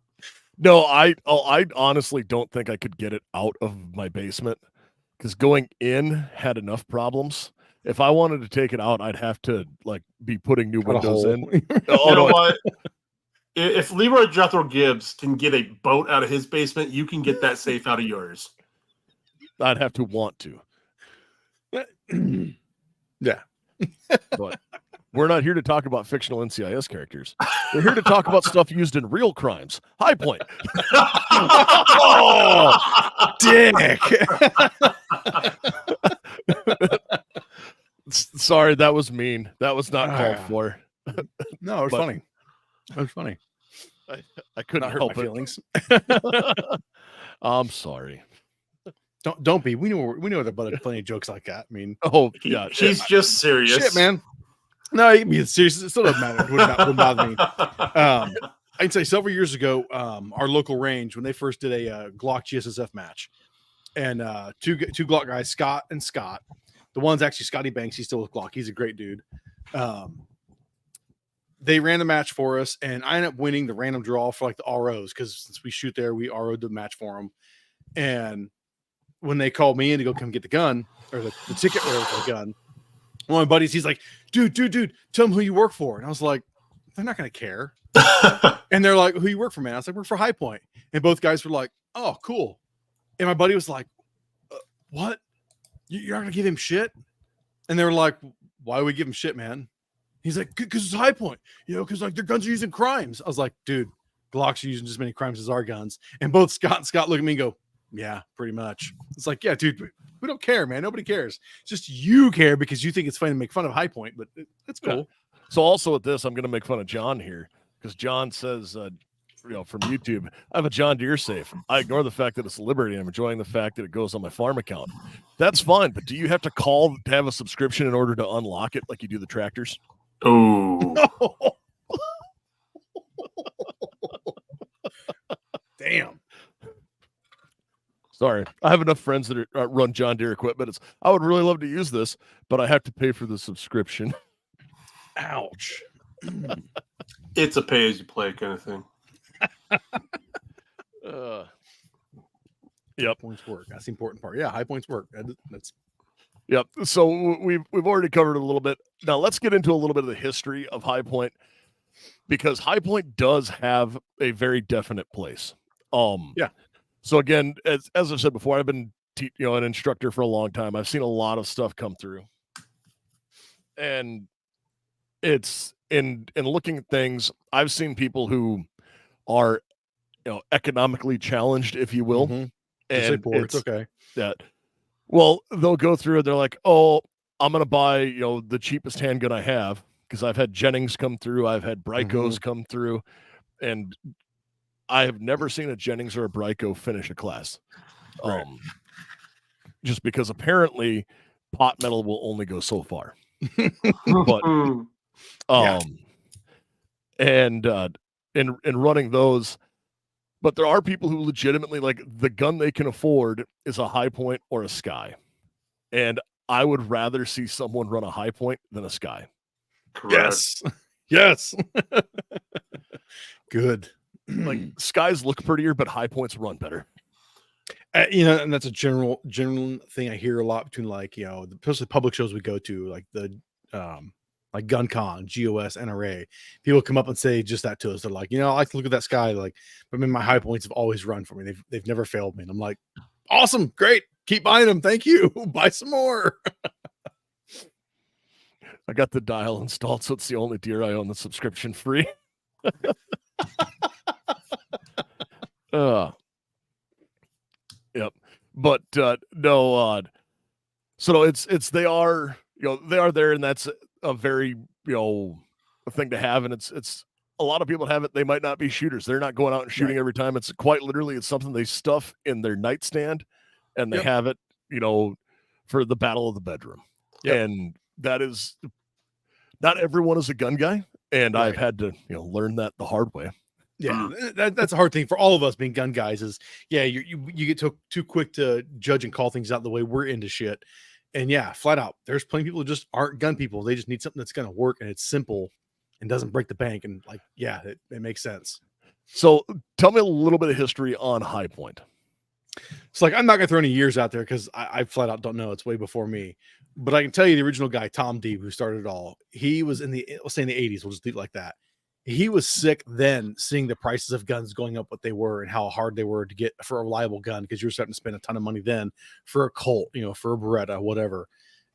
Speaker 1: No, I honestly don't think I could get it out of my basement because going in had enough problems. If I wanted to take it out, I'd have to be putting new windows in.
Speaker 3: You know what? If Leroy Jethro Gibbs can get a boat out of his basement, you can get that safe out of yours.
Speaker 1: I'd have to want to.
Speaker 2: Yeah.
Speaker 1: But we're not here to talk about fictional NCIS characters. We're here to talk about stuff used in real crimes. High Point.
Speaker 2: Oh, dick.
Speaker 1: Sorry, that was mean. That was not called for.
Speaker 2: No, it was funny. It was funny.
Speaker 1: I couldn't help
Speaker 2: my
Speaker 1: it.
Speaker 2: feelings.
Speaker 1: I'm sorry.
Speaker 2: Don't be. We know there are plenty of jokes like that. I mean,
Speaker 1: oh yeah,
Speaker 3: he's just serious.
Speaker 2: Shit, man. No, you can be serious. It still doesn't matter. It wouldn't bother me. I can say several years ago, our local range, when they first did a Glock GSSF match, and two Glock guys, Scott and Scott. The one's actually Scotty Banks. He's still with Glock. He's a great dude. They ran the match for us, and I ended up winning the random draw for like the ROs because since we shoot there, we RO'd the match for them. And when they called me in to go come get the gun or the ticket or the gun, one of my buddies, he's like, dude, tell them who you work for. And I was like, they're not going to care. And they're like, who you work for, man? I was like, work for High Point. And both guys were like, oh, cool. And my buddy was like, what? You're not going to give him shit? And they were like, why would we give him shit, man? He's like, because it's High Point, because like their guns are using crimes. I was like, dude, Glocks are using just as many crimes as our guns. And both Scott and Scott look at me and go, yeah, pretty much. It's like, yeah, dude, we don't care, man. Nobody cares. It's just you care because you think it's funny to make fun of High Point, but that's cool.
Speaker 1: Yeah. So also with this, I'm going to make fun of John here because John says, from YouTube, I have a John Deere safe. I ignore the fact that it's Liberty. I'm enjoying the fact that it goes on my farm account. That's fine, but do you have to call to have a subscription in order to unlock it like you do the tractors?
Speaker 3: Oh.
Speaker 2: Damn.
Speaker 1: Sorry. I have enough friends that run John Deere equipment. I would really love to use this, but I have to pay for the subscription.
Speaker 2: Ouch.
Speaker 3: It's a pay-as-you-play kind of thing.
Speaker 1: Yep.
Speaker 2: Points work. That's the important part. Yeah, High Points work. That's
Speaker 1: Yep. So we've already covered it a little bit. Now let's get into a little bit of the history of High Point because High Point does have a very definite place.
Speaker 2: Yeah.
Speaker 1: So again, as I've said before, I've been an instructor for a long time. I've seen a lot of stuff come through, and it's in looking at things. I've seen people who are economically challenged, if you will,
Speaker 2: and it's okay.
Speaker 1: That. Well, they'll go through and they're like, oh, I'm going to buy, the cheapest handgun I have because I've had Jennings come through. I've had Bricos come through, and I have never seen a Jennings or a Brico finish a class.
Speaker 2: Right.
Speaker 1: Just because apparently pot metal will only go so far. But, and in running those, but there are people who legitimately like the gun they can afford is a High Point or a Sky. And I would rather see someone run a High Point than a Sky.
Speaker 3: Correct.
Speaker 2: Yes. Good.
Speaker 1: Like Skies look prettier, but High Points run better.
Speaker 2: And that's a general thing I hear a lot between especially public shows we go to, like the like Gun Con, GOS, NRA. People come up and say just that to us. They're like, I like to look at that Sky. Like, but my High Points have always run for me. They've never failed me. And I'm like, awesome, great, keep buying them. Thank you. Buy some more.
Speaker 1: I got the dial installed, so it's the only deer I own that's subscription free. Yep. But no. So they are there, and that's a very a thing to have, and it's a lot of people have it. They might not be shooters. They're not going out and shooting every time. It's quite literally it's something they stuff in their nightstand, and they have it for the battle of the bedroom. And that is not everyone is a gun guy, and I've had to learn that the hard way.
Speaker 2: Yeah, that's a hard thing for all of us being gun guys. Is you get too quick to judge and call things out the way we're into shit. And flat out, there's plenty of people who just aren't gun people. They just need something that's going to work and it's simple and doesn't break the bank. And it makes sense.
Speaker 1: So tell me a little bit of history on High Point.
Speaker 2: It's like, I'm not going to throw any years out there because I flat out don't know. It's way before me. But I can tell you the original guy, Tom Deeb, who started it all, he was let's say in the 80s. We'll just leave it like that. He was sick then seeing the prices of guns going up what they were and how hard they were to get for a reliable gun because you're starting to spend a ton of money then for a Colt, for a Beretta, whatever.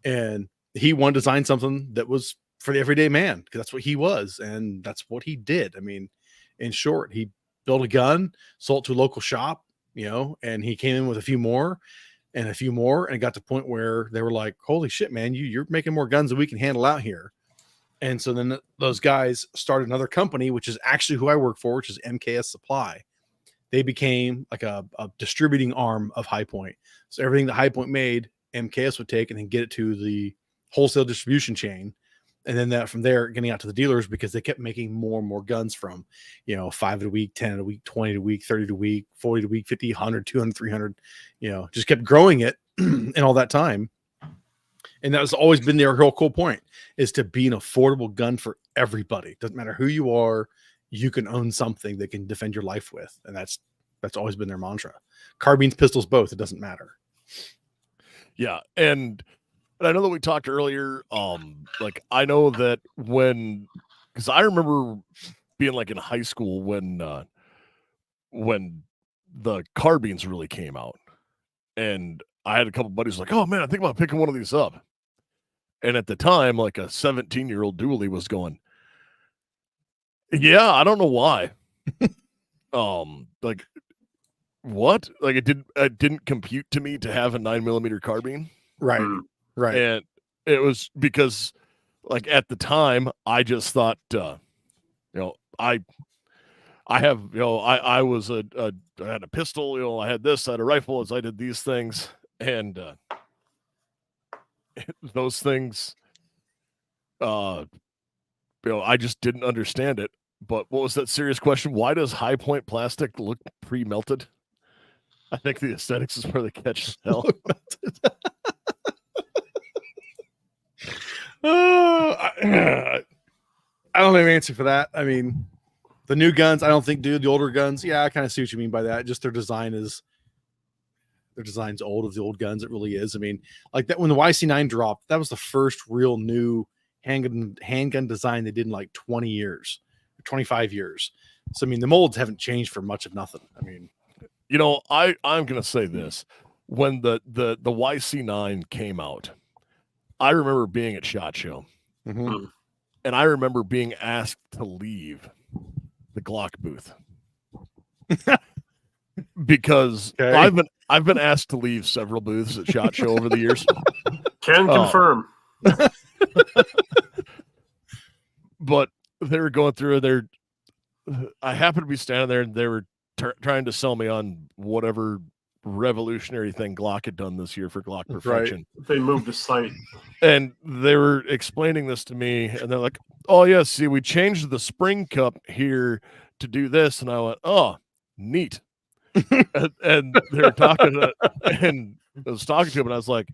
Speaker 2: And he wanted to design something that was for the everyday man because that's what he was and that's what he did. I mean, in short, he built a gun, sold it to a local shop, and he came in with a few more and it got to the point where they were like, holy shit, man, you're making more guns than we can handle out here. And so then those guys started another company, which is actually who I work for, which is MKS Supply. They became like a distributing arm of High Point. So everything that High Point made, MKS would take and then get it to the wholesale distribution chain. And then that from there getting out to the dealers, because they kept making more and more guns from, 5 a week, 10 a week, 20 a week, 30 a week, 40 a week, 50, 100, 200, 300, just kept growing it in all that time. And that has always been their whole cool point, is to be an affordable gun for everybody. Doesn't matter who you are, you can own something that can defend your life with. And that's always been their mantra. Carbines, pistols, both. It doesn't matter.
Speaker 1: Yeah. And I know that we talked earlier. Like I know that because I remember being like in high school when the carbines really came out, and I had a couple buddies like, oh man, I think about picking one of these up. And at the time, like a 17-year-old dually was going, yeah, I don't know why. Like what? Like it didn't compute to me to have a 9mm carbine.
Speaker 2: Right. Right.
Speaker 1: And it was because like at the time I just thought, I have, I was I had a pistol, I had this, I had a rifle, as I did these things. And those things, I just didn't understand it. But what was that serious question? Why does high point plastic look pre-melted? I think the aesthetics is where they catch hell.
Speaker 2: I don't have an answer for that. I mean, the new guns, I don't think do. The older guns, yeah, I kind of see what you mean by that. Just their design's old of the old guns. It really is. I mean, like that when the YC9 dropped, that was the first real new handgun design they did in like 20 years, 25 years. So I mean, the molds haven't changed for much of nothing. I mean,
Speaker 1: I'm gonna say this: when the YC9 came out, I remember being at SHOT Show,
Speaker 2: mm-hmm.
Speaker 1: and I remember being asked to leave the Glock booth because I've been asked to leave several booths at SHOT Show over the years.
Speaker 3: Can confirm.
Speaker 1: But they were going through I happened to be standing there, and they were trying to sell me on whatever revolutionary thing Glock had done this year for Glock Perfection.
Speaker 3: Right. They moved the site.
Speaker 1: And they were explaining this to me, and they're like, oh, yeah, see, we changed the spring cup here to do this. And I went, oh, neat. and they were talking, and I was talking to them, and I was like,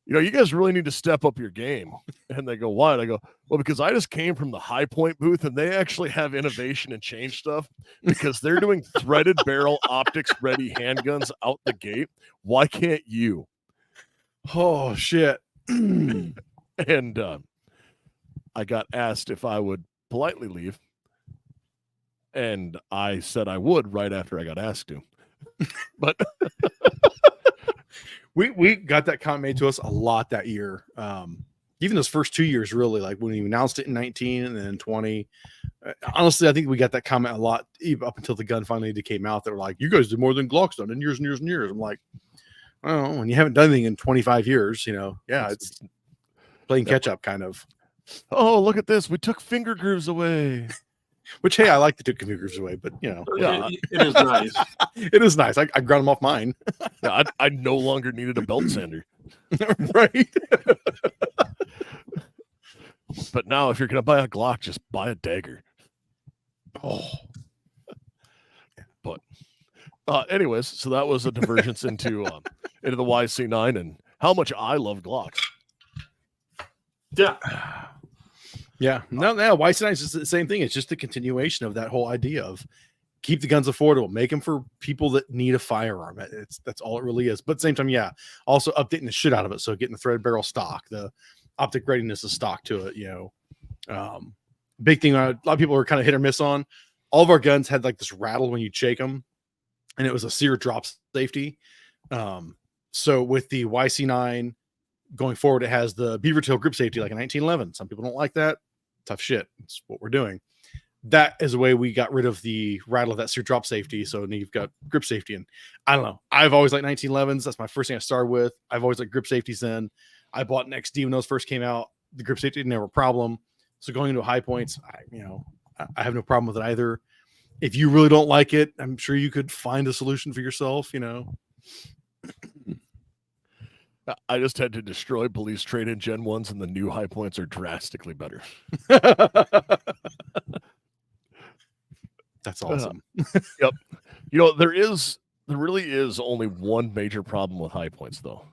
Speaker 1: you guys really need to step up your game. And they go, why? And I go, well, because I just came from the High Point booth, and they actually have innovation and change stuff because they're doing threaded barrel optics ready handguns out the gate. Why can't you?
Speaker 2: Oh, shit.
Speaker 1: And I got asked if I would politely leave. And I said I would right after I got asked to. But
Speaker 2: we got that comment made to us a lot that year. Even those first 2 years, really, like when we announced it in 19 and then 20. Honestly, I think we got that comment a lot even up until the gun finally came out. They were like, you guys did more than Glock's done in years and years and years. I'm like, well, when you haven't done anything in 25 years, it's playing catch up kind of.
Speaker 1: Oh, look at this. We took finger grooves away.
Speaker 2: Which, hey, I like to take finger grooves away, but
Speaker 3: yeah, it is nice.
Speaker 2: It is nice. I ground them off mine.
Speaker 1: Yeah, I no longer needed a belt sander.
Speaker 2: Right.
Speaker 1: But now, if you're going to buy a Glock, just buy a dagger.
Speaker 2: Oh.
Speaker 1: But, anyways, so that was a divergence into the YC9 and how much I love Glocks.
Speaker 3: Yeah.
Speaker 2: Yeah. No, YC9 is just the same thing. It's just a continuation of that whole idea of keep the guns affordable, make them for people that need a firearm. That's all it really is. But at the same time, yeah, also updating the shit out of it. So getting the threaded barrel stock, the optic readiness of stock to it, big thing. A lot of people are kind of hit or miss on. All of our guns had like this rattle when you shake them, and it was a sear drop safety. So with the YC9 going forward, it has the beaver tail grip safety like a 1911. Some people don't like that. Tough shit. It's what we're doing. That is a way we got rid of the rattle of that sear drop safety. So now you've got grip safety. And I don't know. I've always liked 1911s. That's my first thing I started with. I've always liked grip safeties then. I bought an XD when those first came out. The grip safety didn't have a problem. So going into high points, I have no problem with it either. If you really don't like it, I'm sure you could find a solution for yourself,
Speaker 1: I just had to destroy police trade-in Gen 1s, and the new high points are drastically better.
Speaker 2: That's awesome.
Speaker 1: Yep. You know, there really is only one major problem with high points, though.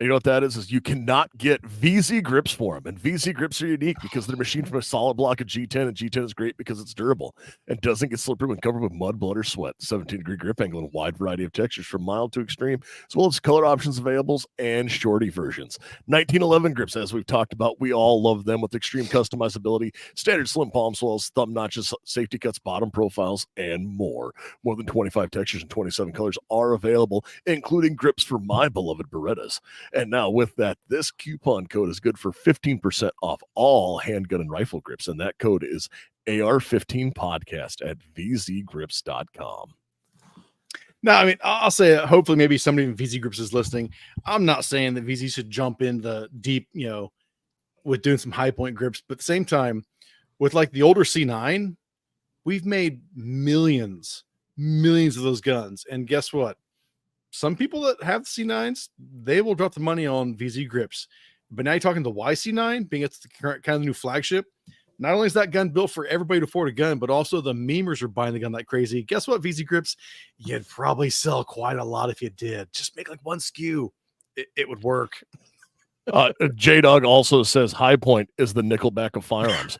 Speaker 1: You know what that is you cannot get VZ grips for them. And VZ grips are unique because they're machined from a solid block of G10, and G10 is great because it's durable and doesn't get slippery when covered with mud, blood, or sweat. 17-degree grip angle and a wide variety of textures from mild to extreme, as well as color options available and shorty versions. 1911 grips, as we've talked about, we all love them with extreme customizability, standard slim palm swells, thumb notches, safety cuts, bottom profiles, and more. More than 25 textures and 27 colors are available, including grips for my beloved Berettas. And now with that, this coupon code is good for 15% off all handgun and rifle grips. And that code is AR-15 podcast at vzgrips.com.
Speaker 2: Now, I mean, I'll say hopefully maybe somebody in VZ Grips is listening. I'm not saying that VZ should jump in the deep, with doing some high point grips, but at the same time, with like the older C9, we've made millions of those guns. And guess what? Some people that have the C9s, they will drop the money on VZ grips. But now you're talking the YC9, being it's the current kind of new flagship. Not only is that gun built for everybody to afford a gun, but also the memers are buying the gun like crazy. Guess what, VZ grips? You'd probably sell quite a lot if you did. Just make like one SKU. It would work.
Speaker 1: J-Dog also says High Point is the Nickelback of firearms.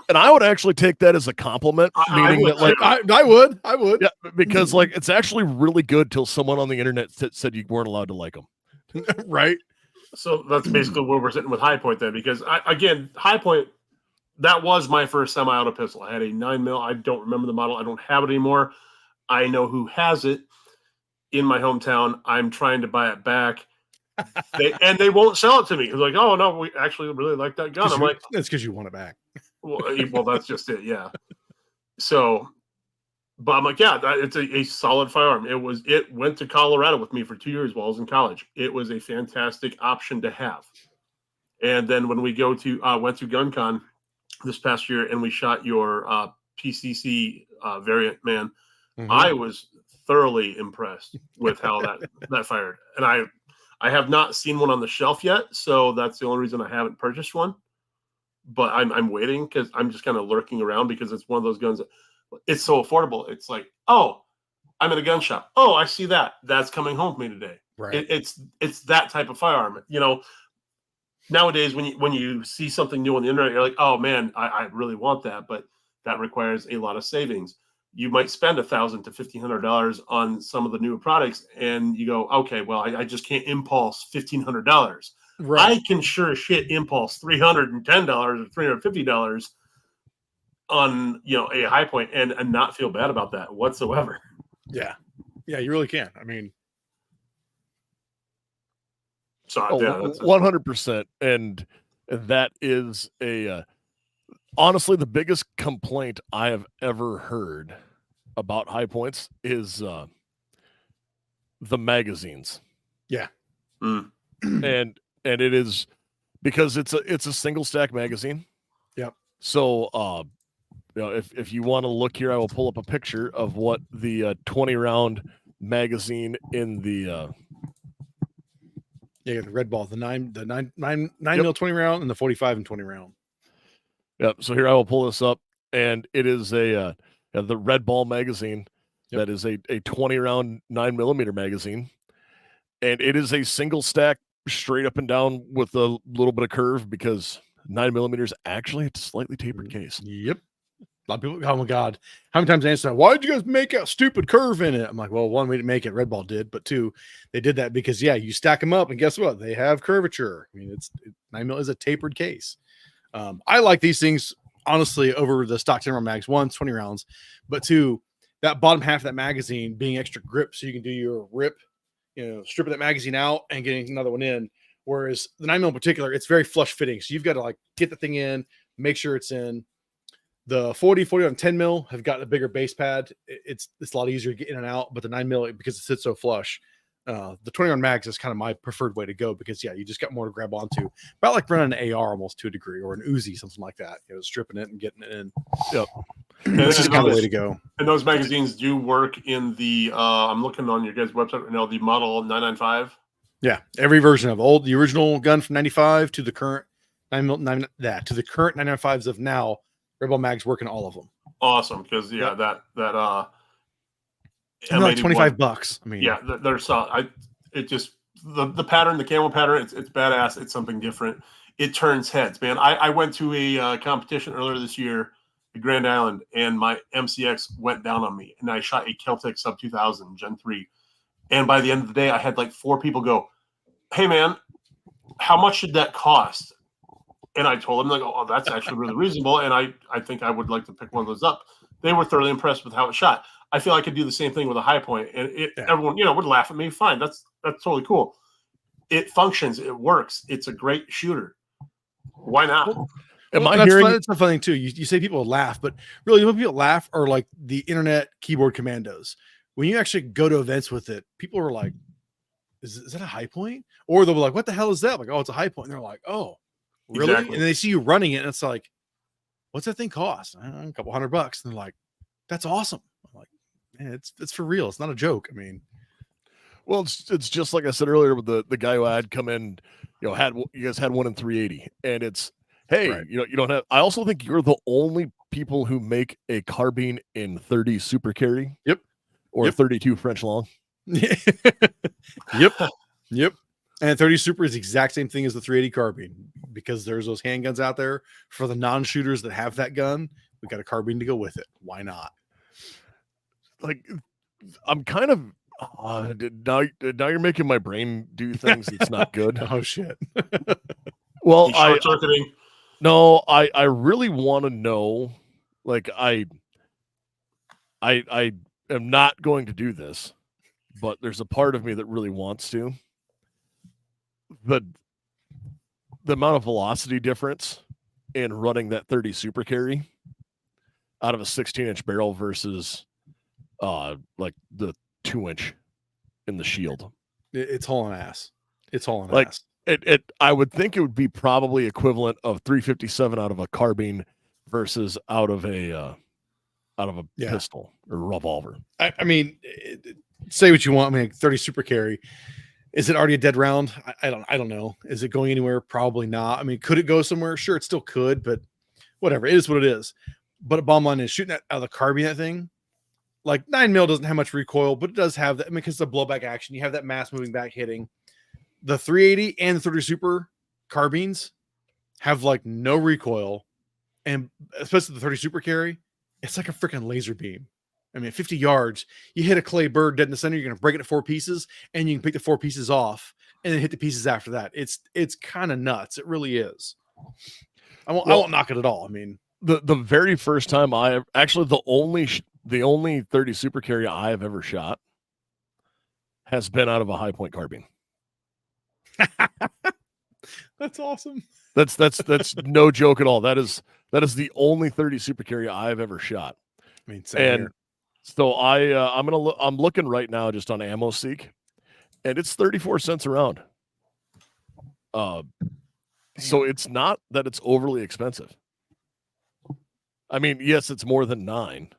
Speaker 1: And I would actually take that as a compliment, meaning that like
Speaker 2: I would,
Speaker 1: yeah, because like it's actually really good till someone on the internet said you weren't allowed to like them,
Speaker 2: right?
Speaker 3: So that's basically where we're sitting with High Point then, because High Point, that was my first semi-auto pistol. I had a 9mm. I don't remember the model. I don't have it anymore. I know who has it in my hometown. I'm trying to buy it back. They won't sell it to me. It's like, oh no, we actually really like that gun. I'm like,
Speaker 2: that's because you want it back.
Speaker 3: Well, that's just it, yeah. So, but I'm like, yeah, it's a solid firearm. It went to Colorado with me for 2 years while I was in college. It was a fantastic option to have. And then when we went to GunCon this past year and we shot your PCC variant, man, I was thoroughly impressed with how that fired. And I have not seen one on the shelf yet, so that's the only reason I haven't purchased one. But I'm waiting because I'm just kind of lurking around because it's one of those guns that it's so affordable. It's like, oh, I'm in a gun shop. Oh, I see that. That's coming home with me today.
Speaker 2: Right.
Speaker 3: It's that type of firearm. Nowadays when you see something new on the internet, you're like, oh man, I really want that, but that requires a lot of savings. You might spend $1,000 to $1,500 on some of the newer products, and you go, okay, well, I just can't impulse $1,500. Right. I can sure as shit impulse $310 or $350 on a High Point and not feel bad about that whatsoever.
Speaker 2: Yeah, you really can. I mean,
Speaker 3: so
Speaker 1: 100%, and that is honestly the biggest complaint I have ever heard about High Points is the magazines.
Speaker 2: Yeah,
Speaker 1: and it is because it's a single stack magazine.
Speaker 2: Yep.
Speaker 1: So if you want to look here, I will pull up a picture of what the 20 round magazine in the
Speaker 2: the red ball, the 9mm 20 round and the 45 and 20 round.
Speaker 1: Yep. So here I will pull this up, and it is the Red Ball magazine. Yep. That is a 20 round 9mm magazine, and it is a single stack straight up and down with a little bit of curve because 9mm actually it's a slightly tapered case.
Speaker 2: Yep. A lot of people, oh my God, how many times I answer, why did you guys make a stupid curve in it? I'm like, well, one, we didn't make it, Red Ball did, but two, they did that because you stack them up and guess what? They have curvature. I mean, 9mm is a tapered case. I like these things honestly over the stock 10 round mags. One, 20 rounds, but two, that bottom half of that magazine being extra grip so you can do your rip, stripping that magazine out and getting another one in. Whereas the 9mm in particular, it's very flush fitting. So you've got to like get the thing in, make sure it's in. The 40 on 10mm have got a bigger base pad. It's a lot easier to get in and out, but the 9mm, because it sits so flush, the 20 round mags is kind of my preferred way to go because you just got more to grab onto. About like running an AR almost to a degree, or an Uzi, something like that. Stripping it and getting it in.
Speaker 1: Yep.
Speaker 2: This is kind of the way to go.
Speaker 3: And those magazines do work in the I'm looking on your guys' website right now, the model 995.
Speaker 2: Yeah, every version of the original gun from '95 to the current 995s of now. Rebel Mag's working all of them.
Speaker 3: Awesome, because
Speaker 2: Yep.
Speaker 3: that
Speaker 2: And they're like
Speaker 3: M81
Speaker 2: $25. I mean,
Speaker 3: yeah, there's it just the pattern, the camo pattern, it's badass. It's something different. It turns heads, man. I went to a competition earlier this year at Grand Island, and my MCX went down on me, and I shot a Keltec Sub 2000 Gen 3, and by the end of the day, I had like 4 people go, "Hey, man, how much did that cost?" And I told them, like, "Oh, that's actually really reasonable, and I think I would like to pick one of those up." They were thoroughly impressed with how it shot. I feel I could do the same thing with a high point, and everyone, would laugh at me. Fine, that's totally cool. It functions, it works. It's a great shooter. Why not?
Speaker 2: That's the funny thing too. You say people laugh, but really, when people laugh are like the internet keyboard commandos. When you actually go to events with it, people are like, "Is that a high point?" Or they'll be like, "What the hell is that?" Like, "Oh, it's a high point." And they're like, "Oh, really?"
Speaker 3: Exactly.
Speaker 2: And they see you running it, and it's like, "What's that thing cost?" A couple $100. And they're like, "That's awesome." I'm like, "Man, it's for real. It's not a joke." I mean,
Speaker 1: well, it's just like I said earlier with the guy who had come in, you guys had one in 380, and it's, hey,
Speaker 2: right.
Speaker 1: you don't have. I also think you're the only people who make a carbine in 30 super carry.
Speaker 2: Yep.
Speaker 1: Or 32 French long.
Speaker 2: Yep. And 30 Super is the exact same thing as the 380 carbine, because there's those handguns out there for the non-shooters that have that gun. We got a carbine to go with it. Why not?
Speaker 1: Like, I'm kind of now you're making my brain do things that's not good.
Speaker 2: Oh shit.
Speaker 1: Well,
Speaker 3: targeting.
Speaker 1: No, I really want to know. Like, I am not going to do this, but there's a part of me that really wants to. The amount of velocity difference in running that 30 super carry out of a 16-inch barrel versus like the 2-inch in the shield.
Speaker 2: It's hauling ass. It's hauling
Speaker 1: like
Speaker 2: ass.
Speaker 1: I would think it would be probably equivalent of 357 out of a carbine versus out of a pistol or revolver.
Speaker 2: I mean, say what you want. I mean, 30 super carry. Is it already a dead round? I don't know. Is it going anywhere? Probably not. I mean, could it go somewhere? Sure, it still could, but whatever. It is what it is. But a bomb line is shooting out of the carbine, that thing. Like 9mm doesn't have much recoil, but it does have that. I mean, because it's a blowback action. You have that mass moving back hitting. The 380 and the 30 super carbines have like no recoil, and especially the 30 super carry, it's like a freaking laser beam. I mean, 50 yards, you hit a clay bird dead in the center, you're going to break it into 4 pieces, and you can pick the 4 pieces off and then hit the pieces after that. It's kind of nuts. It really is. I won't knock it at all. I mean,
Speaker 1: the very first time the only 30 super carry I have ever shot has been out of a high point carbine.
Speaker 2: That's awesome.
Speaker 1: That's no joke at all. That is the only 30 super carry I've ever shot.
Speaker 2: I mean, same here.
Speaker 1: So I'm looking right now just on AmmoSeek, and it's 34 cents a round. So it's not that it's overly expensive. I mean, yes, it's more than 9,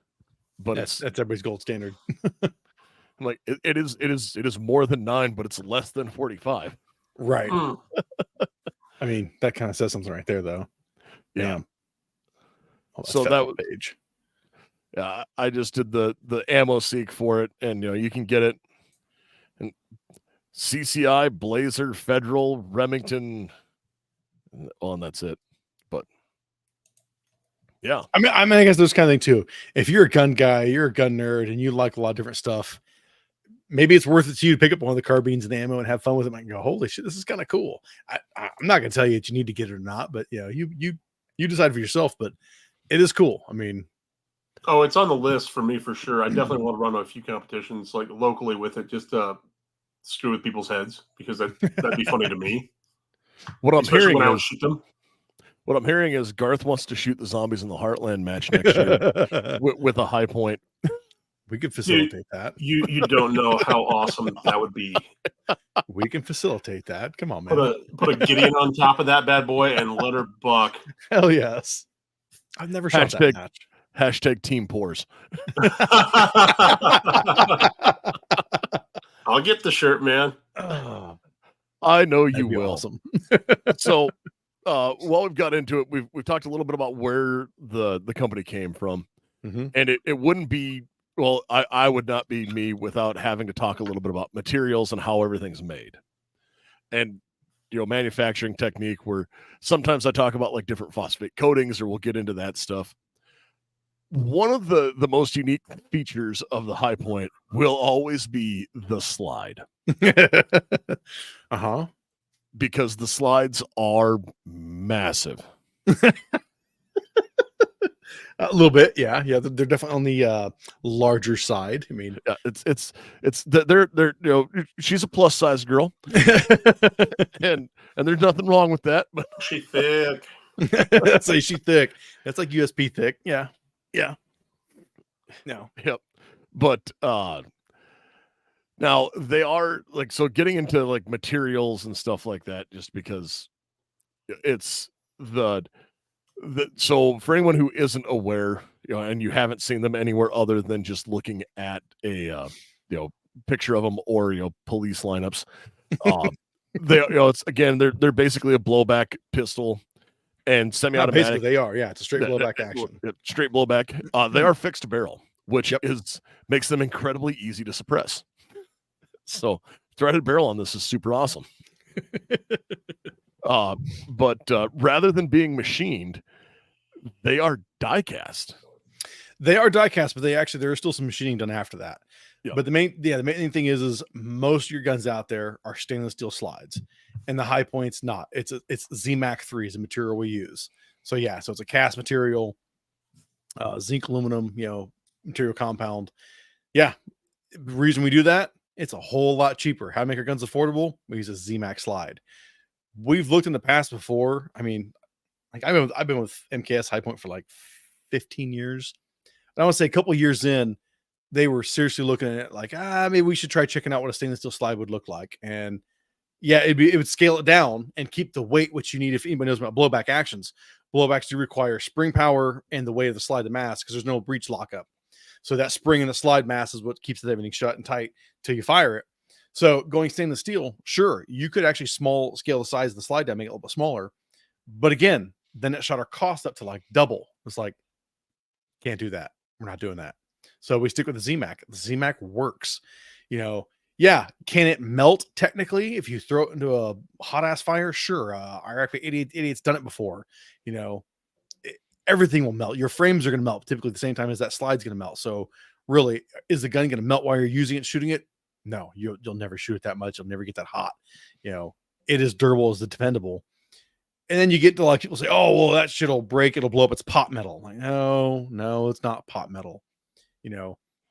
Speaker 1: but
Speaker 2: that's everybody's gold standard.
Speaker 1: I'm like, it is more than 9, but it's less than 45.
Speaker 2: Right. I mean, that kind of says something right there, though.
Speaker 1: Yeah.
Speaker 2: Oh,
Speaker 1: so that was page. Yeah, I just did the AmmoSeek for it, and you can get it. And CCI, Blazer, Federal, Remington, and that's it. But yeah,
Speaker 2: I mean, I guess those kind of thing too. If you're a gun guy, you're a gun nerd, and you like a lot of different stuff, maybe it's worth it to you to pick up one of the carbines and ammo and have fun with it. And go, holy shit, this is kind of cool. I'm not gonna tell you that you need to get it or not, but you decide for yourself. But it is cool. I mean.
Speaker 3: Oh, it's on the list for me for sure. I definitely want to run a few competitions like locally with it, just to screw with people's heads, because that'd be funny to me.
Speaker 1: What I'm hearing is Garth wants to shoot the Zombies in the Heartland match next year with a high point.
Speaker 2: We could facilitate that.
Speaker 3: You don't know how awesome that would be.
Speaker 2: We can facilitate that. Come on, man.
Speaker 3: Put a Gideon on top of that bad boy and let her buck.
Speaker 2: Hell yes. I've never shot that match.
Speaker 1: Hashtag team pores.
Speaker 3: I'll get the shirt, man.
Speaker 2: Oh.
Speaker 1: I know you
Speaker 2: That'd be
Speaker 1: will.
Speaker 2: awesome.
Speaker 1: So, while we've got into it, we've talked a little bit about where the company came from,
Speaker 2: Mhm.
Speaker 1: and it wouldn't be well. I would not be me without having to talk a little bit about materials and how everything's made, and manufacturing technique. Where sometimes I talk about like different phosphate coatings, or we'll get into that stuff. One of the most unique features of the High Point will always be the slide,
Speaker 2: Uh-huh.
Speaker 1: because the slides are massive.
Speaker 2: A little bit, yeah. They're definitely on the larger side. I mean,
Speaker 1: Yeah, they're she's a plus size girl, and there's nothing wrong with that. But
Speaker 3: She thick.
Speaker 2: that's like she thick. That's like USB thick. Yeah, yeah. No,
Speaker 1: yep, but now they are like, so getting into like materials and stuff like that, just because it's so for anyone who isn't aware, and you haven't seen them anywhere other than just looking at a picture of them, or police lineups, they it's again they're basically a blowback pistol and
Speaker 2: not
Speaker 1: semi-automatic.
Speaker 2: basically they are. Yeah, it's a straight blowback action.
Speaker 1: Straight blowback. They are fixed barrel, which
Speaker 2: Yep.
Speaker 1: makes them incredibly easy to suppress. So threaded barrel on this is super awesome. But rather than being machined, they are die cast.
Speaker 2: They are die cast, but there is still some machining done after that.
Speaker 1: Yeah.
Speaker 2: But the main thing is most of your guns out there are stainless steel slides, and the High Point's not. It's ZMAC 3 is the material we use. So yeah, so it's a cast material, zinc aluminum, material compound. Yeah, the reason we do that, it's a whole lot cheaper. How to make our guns affordable? We use a ZMAC slide. We've looked in the past before. I mean, like I've been with MKS High Point for like 15 years. And I want to say a couple years in, they were seriously looking at it like, maybe we should try checking out what a stainless steel slide would look like. And yeah, it would scale it down and keep the weight which you need. If anybody knows about blowback actions, blowbacks do require spring power and the weight of the slide to mass, because there's no breech lockup. So that spring in the slide mass is what keeps everything shut and tight till you fire it. So going stainless steel, sure, you could actually small scale the size of the slide down, make it a little bit smaller. But again, then it shot our cost up to like double. It's like, can't do that. We're not doing that. So we stick with the ZMAC. The ZMAC works. Yeah, can it melt technically if you throw it into a hot ass fire? Sure. Our RP-88's done it before. Everything will melt. Your frames are going to melt typically at the same time as that slide's going to melt. So really, is the gun going to melt while you're using it, shooting it? No, you'll never shoot it that much. You'll never get that hot. It is durable as the dependable. And then you get to like people say, oh, well, that shit'll break. It'll blow up. It's pot metal. Like, no, it's not pot metal.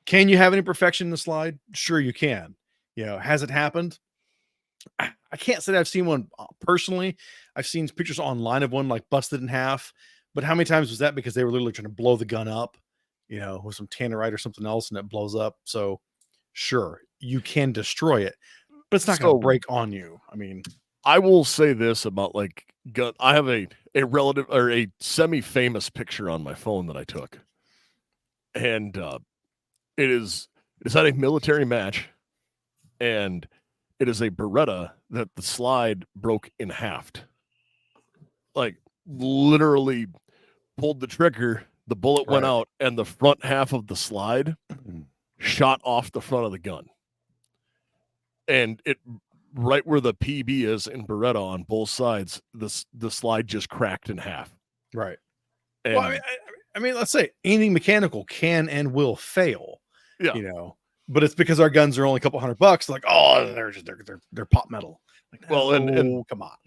Speaker 2: Can you have any perfection in the slide? Sure, you can. Has it happened? I can't say that I've seen one personally. I've seen pictures online of one like busted in half. But how many times was that because they were literally trying to blow the gun up, with some tannerite or something else, and it blows up? So sure, you can destroy it, but it's not going to break on you. I mean,
Speaker 1: I will say this about like gun. I have a relative or a semi-famous picture on my phone that I took, and it's at a military match, and it is a Beretta that the slide broke in half. Like literally pulled the trigger, the bullet went out, and the front half of the slide shot off the front of the gun. And it right where the PB is in Beretta on both sides, the slide just cracked in half.
Speaker 2: Right.
Speaker 1: And,
Speaker 2: well, I mean, let's say anything mechanical can and will fail.
Speaker 1: Yeah.
Speaker 2: But it's because our guns are only a couple $100. Like, oh, they're pot metal. Like,
Speaker 1: well, and
Speaker 2: come on.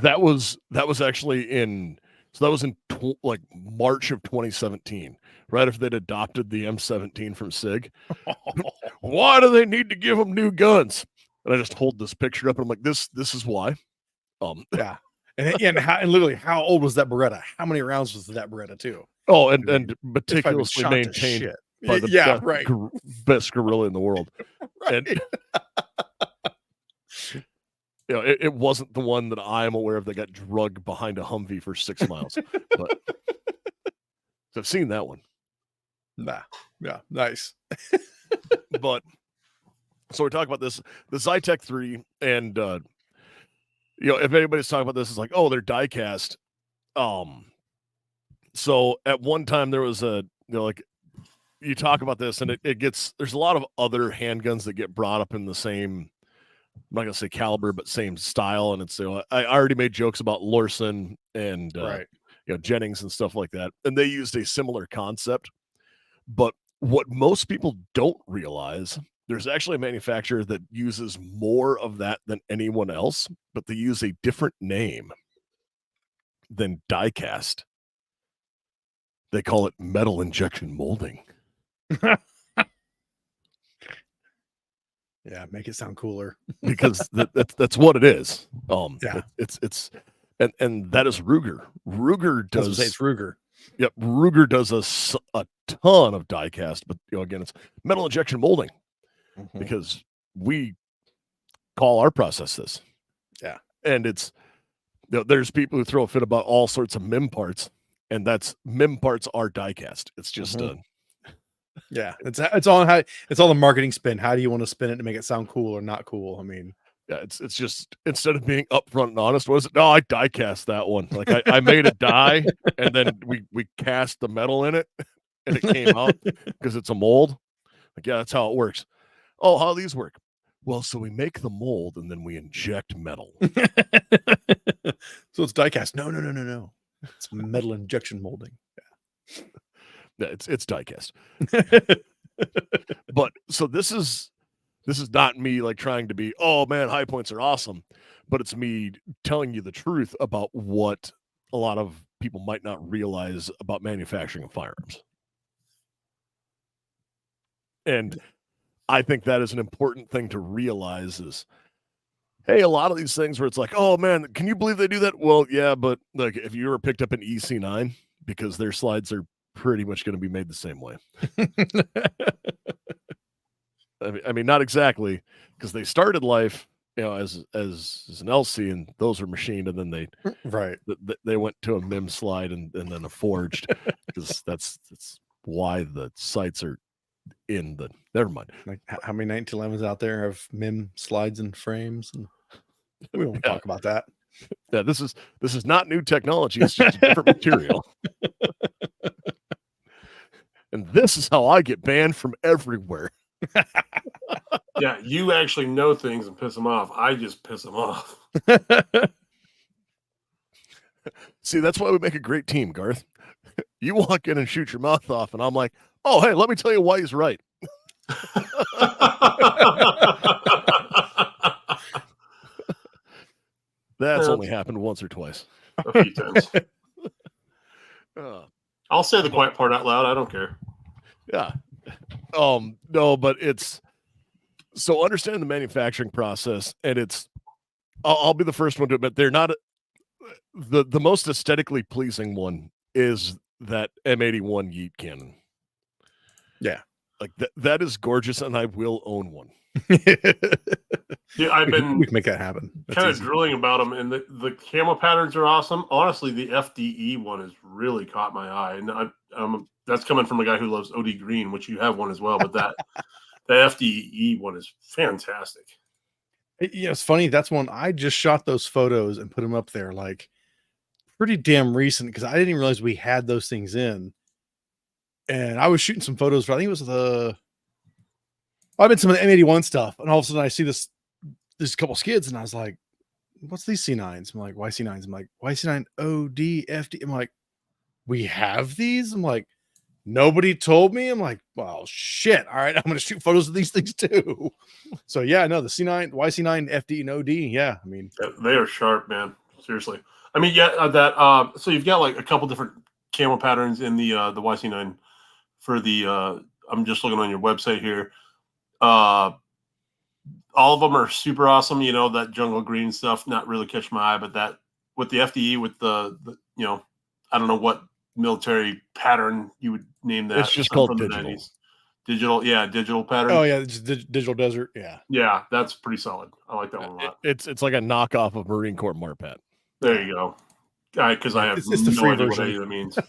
Speaker 1: that was actually in like March of 2017, right after they'd adopted the M17 from SIG. Why do they need to give them new guns? And I just hold this picture up and I'm like, this is why.
Speaker 2: Yeah. And literally, how old was that Beretta? How many rounds was that Beretta too?
Speaker 1: Oh, and meticulously maintained by the best gorilla in the world. Right. And it wasn't the one that I'm aware of that got drugged behind a Humvee for 6 miles. But so I've seen that one.
Speaker 2: Yeah, nice.
Speaker 1: But so we're talking about this, the Zytec 3, and if anybody's talking about this, it's like, oh, they're die cast. So at one time there was like you talk about this and there's a lot of other handguns that get brought up in the same, I'm not gonna say caliber, but same style. And it's, I already made jokes about Lorson and
Speaker 2: Right.
Speaker 1: Jennings and stuff like that, and they used a similar concept. But what most people don't realize, there's actually a manufacturer that uses more of that than anyone else, but they use a different name than die cast. They call it metal injection molding.
Speaker 2: Yeah, make it sound cooler.
Speaker 1: Because that's what it is.
Speaker 2: Yeah.
Speaker 1: It's and that is Ruger. Ruger does
Speaker 2: say it's Ruger.
Speaker 1: Yep, Ruger does a ton of die cast, but again, it's metal injection molding because we call our process this.
Speaker 2: Yeah,
Speaker 1: and it's there's people who throw a fit about all sorts of MIM parts, and that's MIM parts are die cast. It's just
Speaker 2: yeah, it's all the marketing spin. How do you want to spin it to make it sound cool or not cool? I mean,
Speaker 1: yeah, it's just instead of being upfront and honest, what is it? No, I die cast that one. Like I made a die and then we cast the metal in it and it came out because it's a mold. Like, yeah, that's how it works. Oh, how these work? Well, so we make the mold and then we inject metal.
Speaker 2: So it's die cast. No. It's metal injection molding.
Speaker 1: Yeah, it's die cast. But so this is not me like trying to be, oh man, high points are awesome, but it's me telling you the truth about what a lot of people might not realize about manufacturing of firearms. And I think that is an important thing to realize is, hey, a lot of these things where it's like, oh man, can you believe they do that? Well, yeah, but like if you ever picked up an EC9, because their slides are pretty much going to be made the same way. I mean, not exactly, because they started life, as an LC, and those were machined, and then they went to a MIM slide and then a forged, because that's why the sights are in the. Never mind.
Speaker 2: Like how many 1911s out there have MIM slides and frames, and we won't talk about that.
Speaker 1: Yeah, this is not new technology. It's just a different material. And this is how I get banned from everywhere.
Speaker 3: Yeah, you actually know things and piss them off. I just piss them off.
Speaker 1: See, that's why we make a great team, Garth. You walk in and shoot your mouth off, and I'm like, oh, hey, let me tell you why he's right. That's only happened once or twice.
Speaker 3: A few times. I'll say the quiet part out loud. I don't care.
Speaker 1: Yeah. No, but it's so understand the manufacturing process, and it's I'll be the first one to admit they're not the most aesthetically pleasing one is that M81 Yeet cannon.
Speaker 2: Yeah.
Speaker 1: Like that is gorgeous, and I will own one.
Speaker 3: Yeah,
Speaker 2: we can make that happen.
Speaker 3: Kind of drilling about them, and the camo patterns are awesome. Honestly, the FDE one has really caught my eye, and that's coming from a guy who loves OD Green, which you have one as well. But the FDE one is fantastic.
Speaker 2: Yeah, it's funny. That's one I just shot those photos and put them up there, like pretty damn recent, because I didn't even realize we had those things in. And I was shooting some photos for, I think it was I did some of the M81 stuff, and all of a sudden I see this couple skids, and I was like, what's these C9s? I'm like, why C9s? I'm like, why C9 OD FD? I'm like, we have these? I'm like, nobody told me. I'm like, well, shit. All right, I'm gonna shoot photos of these things too. So yeah, no, the C9, YC9 FD and OD. Yeah, I mean,
Speaker 3: they are sharp, man. Seriously. I mean, yeah, so you've got like a couple different camo patterns in the YC9 for the I'm just looking on your website here. All of them are super awesome. That jungle green stuff, not really catch my eye, but that with the FDE, with the I don't know what military pattern you would name that.
Speaker 1: It's just called digital.
Speaker 3: Digital pattern.
Speaker 2: Oh yeah, it's digital desert.
Speaker 3: Yeah, that's pretty solid. I like that one a lot.
Speaker 1: It's like a knockoff of Marine Corps Marpat.
Speaker 3: There you go. Because I have
Speaker 2: it's the free
Speaker 3: idea
Speaker 2: version.
Speaker 3: what any of that means.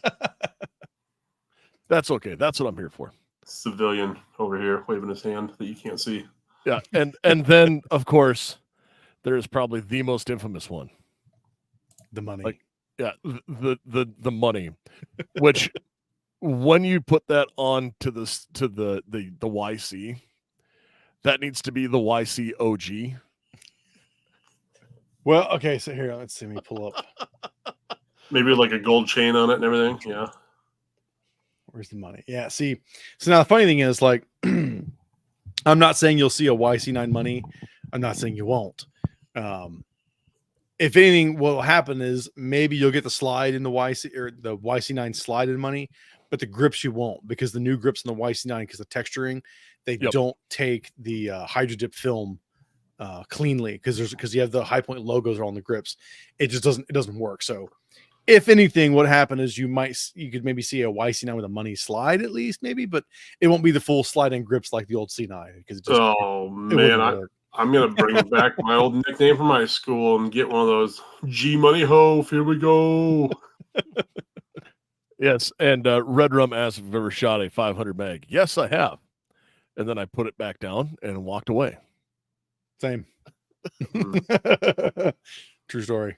Speaker 1: That's okay. That's what I'm here for.
Speaker 3: Civilian over here waving his hand that you can't see.
Speaker 1: Yeah, and then of course there is probably the most infamous one.
Speaker 2: The money.
Speaker 1: Like, yeah, the money, which when you put that on to this to the YC, that needs to be the YC OG.
Speaker 2: Well, okay, so here, let's see me pull up.
Speaker 3: Maybe like a gold chain on it and everything. Yeah.
Speaker 2: Where's the money? Yeah, see. So now the funny thing is, like, I'm not saying you'll see a YC9 money. I'm not saying you won't. If anything, what will happen is maybe you'll get the slide in the YC or the YC9 slide in money, but the grips you won't, because the new grips in the YC9, because the texturing, they don't take the Hydro Dip film cleanly, because you have the High Point logos are on the grips. It just doesn't work. So if anything, what happened is you could maybe see a YC9 with a money slide at least, maying, but it won't be the full slide and grips like the old C9, because
Speaker 3: I'm gonna bring back my old nickname from high school and get one of those G Money Ho. Here we go.
Speaker 1: Yes, and Red Rum asked if I've ever shot a 500 mag. Yes, I have. And then I put it back down and walked away.
Speaker 2: Same. True story.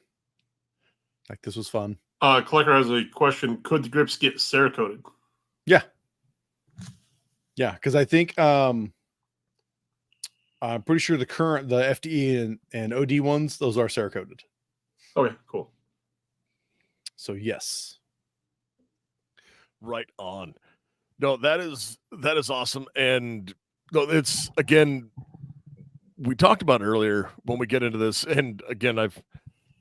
Speaker 2: Like, this was fun.
Speaker 3: Collector has a question. Could the grips get Cerakoted?
Speaker 2: Yeah. Yeah, because I think I'm pretty sure the FDE and OD ones, those are Cerakoted.
Speaker 3: Okay, cool.
Speaker 2: So yes.
Speaker 1: Right on. No, that is awesome. And no, it's, again, we talked about it earlier when we get into this, and again,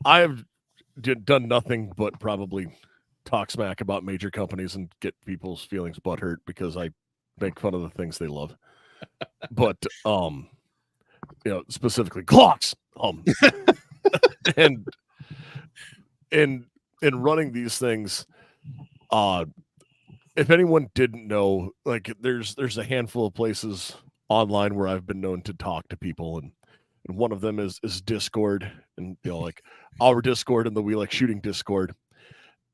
Speaker 1: I've done nothing but probably talk smack about major companies and get people's feelings butthurt because I make fun of the things they love. But specifically Glocks. And in running these things, if anyone didn't know, like, there's a handful of places online where I've been known to talk to people, and one of them is Discord, and like our Discord and the We Like Shooting Discord.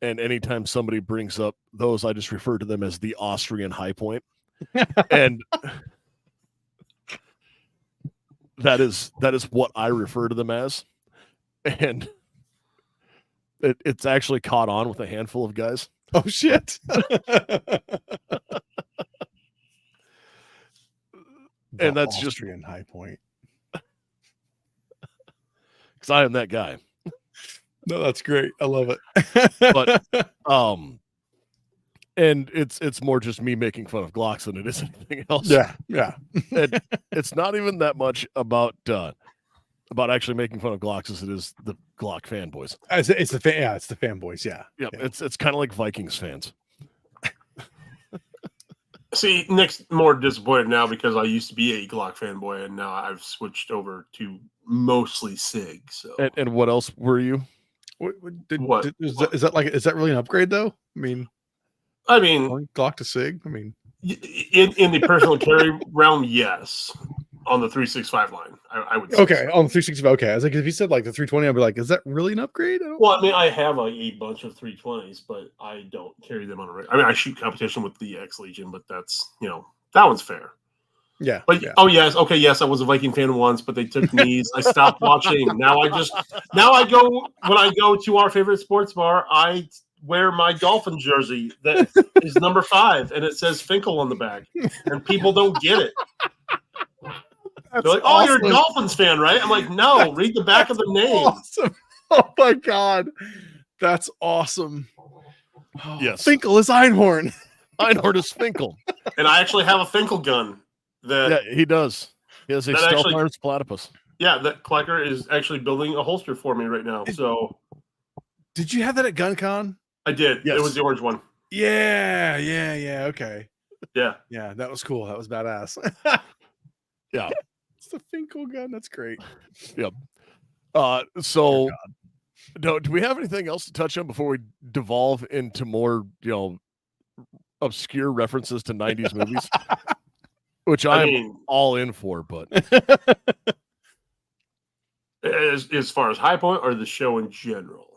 Speaker 1: And anytime somebody brings up those, I just refer to them as the Austrian High Point. And that is what I refer to them as. And it's actually caught on with a handful of guys.
Speaker 2: Oh shit.
Speaker 1: And that's just
Speaker 2: Austrian High Point.
Speaker 1: Because I am that guy.
Speaker 2: No, that's great. I love it.
Speaker 1: But and it's more just me making fun of Glocks than it is anything else.
Speaker 2: Yeah.
Speaker 1: And it's not even that much about actually making fun of Glocks as it is the Glock fanboys.
Speaker 2: It's the fanboys. Yeah.
Speaker 1: It's kind of like Vikings fans.
Speaker 3: See, Nick's more disappointed now because I used to be a Glock fanboy, and now I've switched over to mostly SIG. So,
Speaker 1: and what else were you?
Speaker 2: Is that really an upgrade though? I mean, Glock to SIG. I mean,
Speaker 3: in the personal carry realm, yes. On the 365 line, I would say.
Speaker 2: Okay, on the 365. Okay, I was like, if you said like the 320, I'd be like, is that really an upgrade?
Speaker 3: Well, I mean, I have a bunch of 320s, but I don't carry them on a regular. I mean, I shoot competition with the X Legion, but that's, that one's fair.
Speaker 2: Yeah.
Speaker 3: But oh yes, okay, yes, I was a Viking fan once, but they took knees. I stopped watching. Now I go when I go to our favorite sports bar, I wear my Dolphin jersey that is number 5, and it says Finkel on the back, and people don't get it. They're like, "Oh, you're a Dolphins fan, right?" I'm like, "No, read the back of the name."
Speaker 2: Awesome. Oh my god, that's awesome. Oh,
Speaker 1: yes,
Speaker 2: Finkel is Einhorn.
Speaker 1: Einhorn is Finkel,
Speaker 3: and I actually have a Finkel gun.
Speaker 1: He does. He has a Stealth Arms Platypus.
Speaker 3: Yeah, that Klecker is actually building a holster for me right now. So,
Speaker 2: did you have that at GunCon?
Speaker 3: I did. Yes. It was the orange one.
Speaker 2: Yeah. Okay.
Speaker 3: Yeah,
Speaker 2: that was cool. That was badass.
Speaker 1: Yeah.
Speaker 2: It's the Finkel gun. That's great.
Speaker 1: Yep. So, do we have anything else to touch on before we devolve into more, obscure references to 90s movies? Which I'm all in for, but
Speaker 3: as far as High Point or the show in general?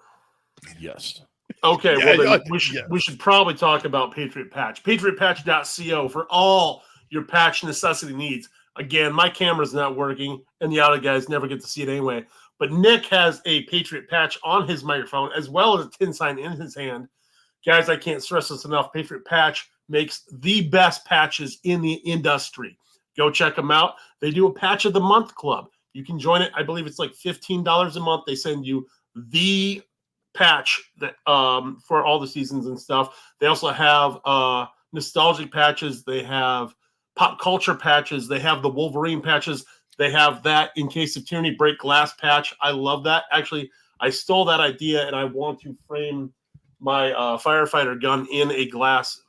Speaker 1: Yes.
Speaker 3: Okay, well then we should probably talk about Patriot Patch. PatriotPatch.co for all your patch necessity needs. Again, my camera's not working, and the other guys never get to see it anyway. But Nick has a Patriot patch on his microphone as well as a tin sign in his hand. Guys, I can't stress this enough. Patriot Patch makes the best patches in the industry. Go check them out. They do a Patch of the Month club. You can join it. I believe it's like $15 a month. They send you the patch that for all the seasons and stuff. They also have nostalgic patches. They have pop culture patches. They have the Wolverine patches. They have that In Case of Tyranny Break Glass patch. I love that. Actually, I stole that idea and I want to frame my firefighter gun in a glass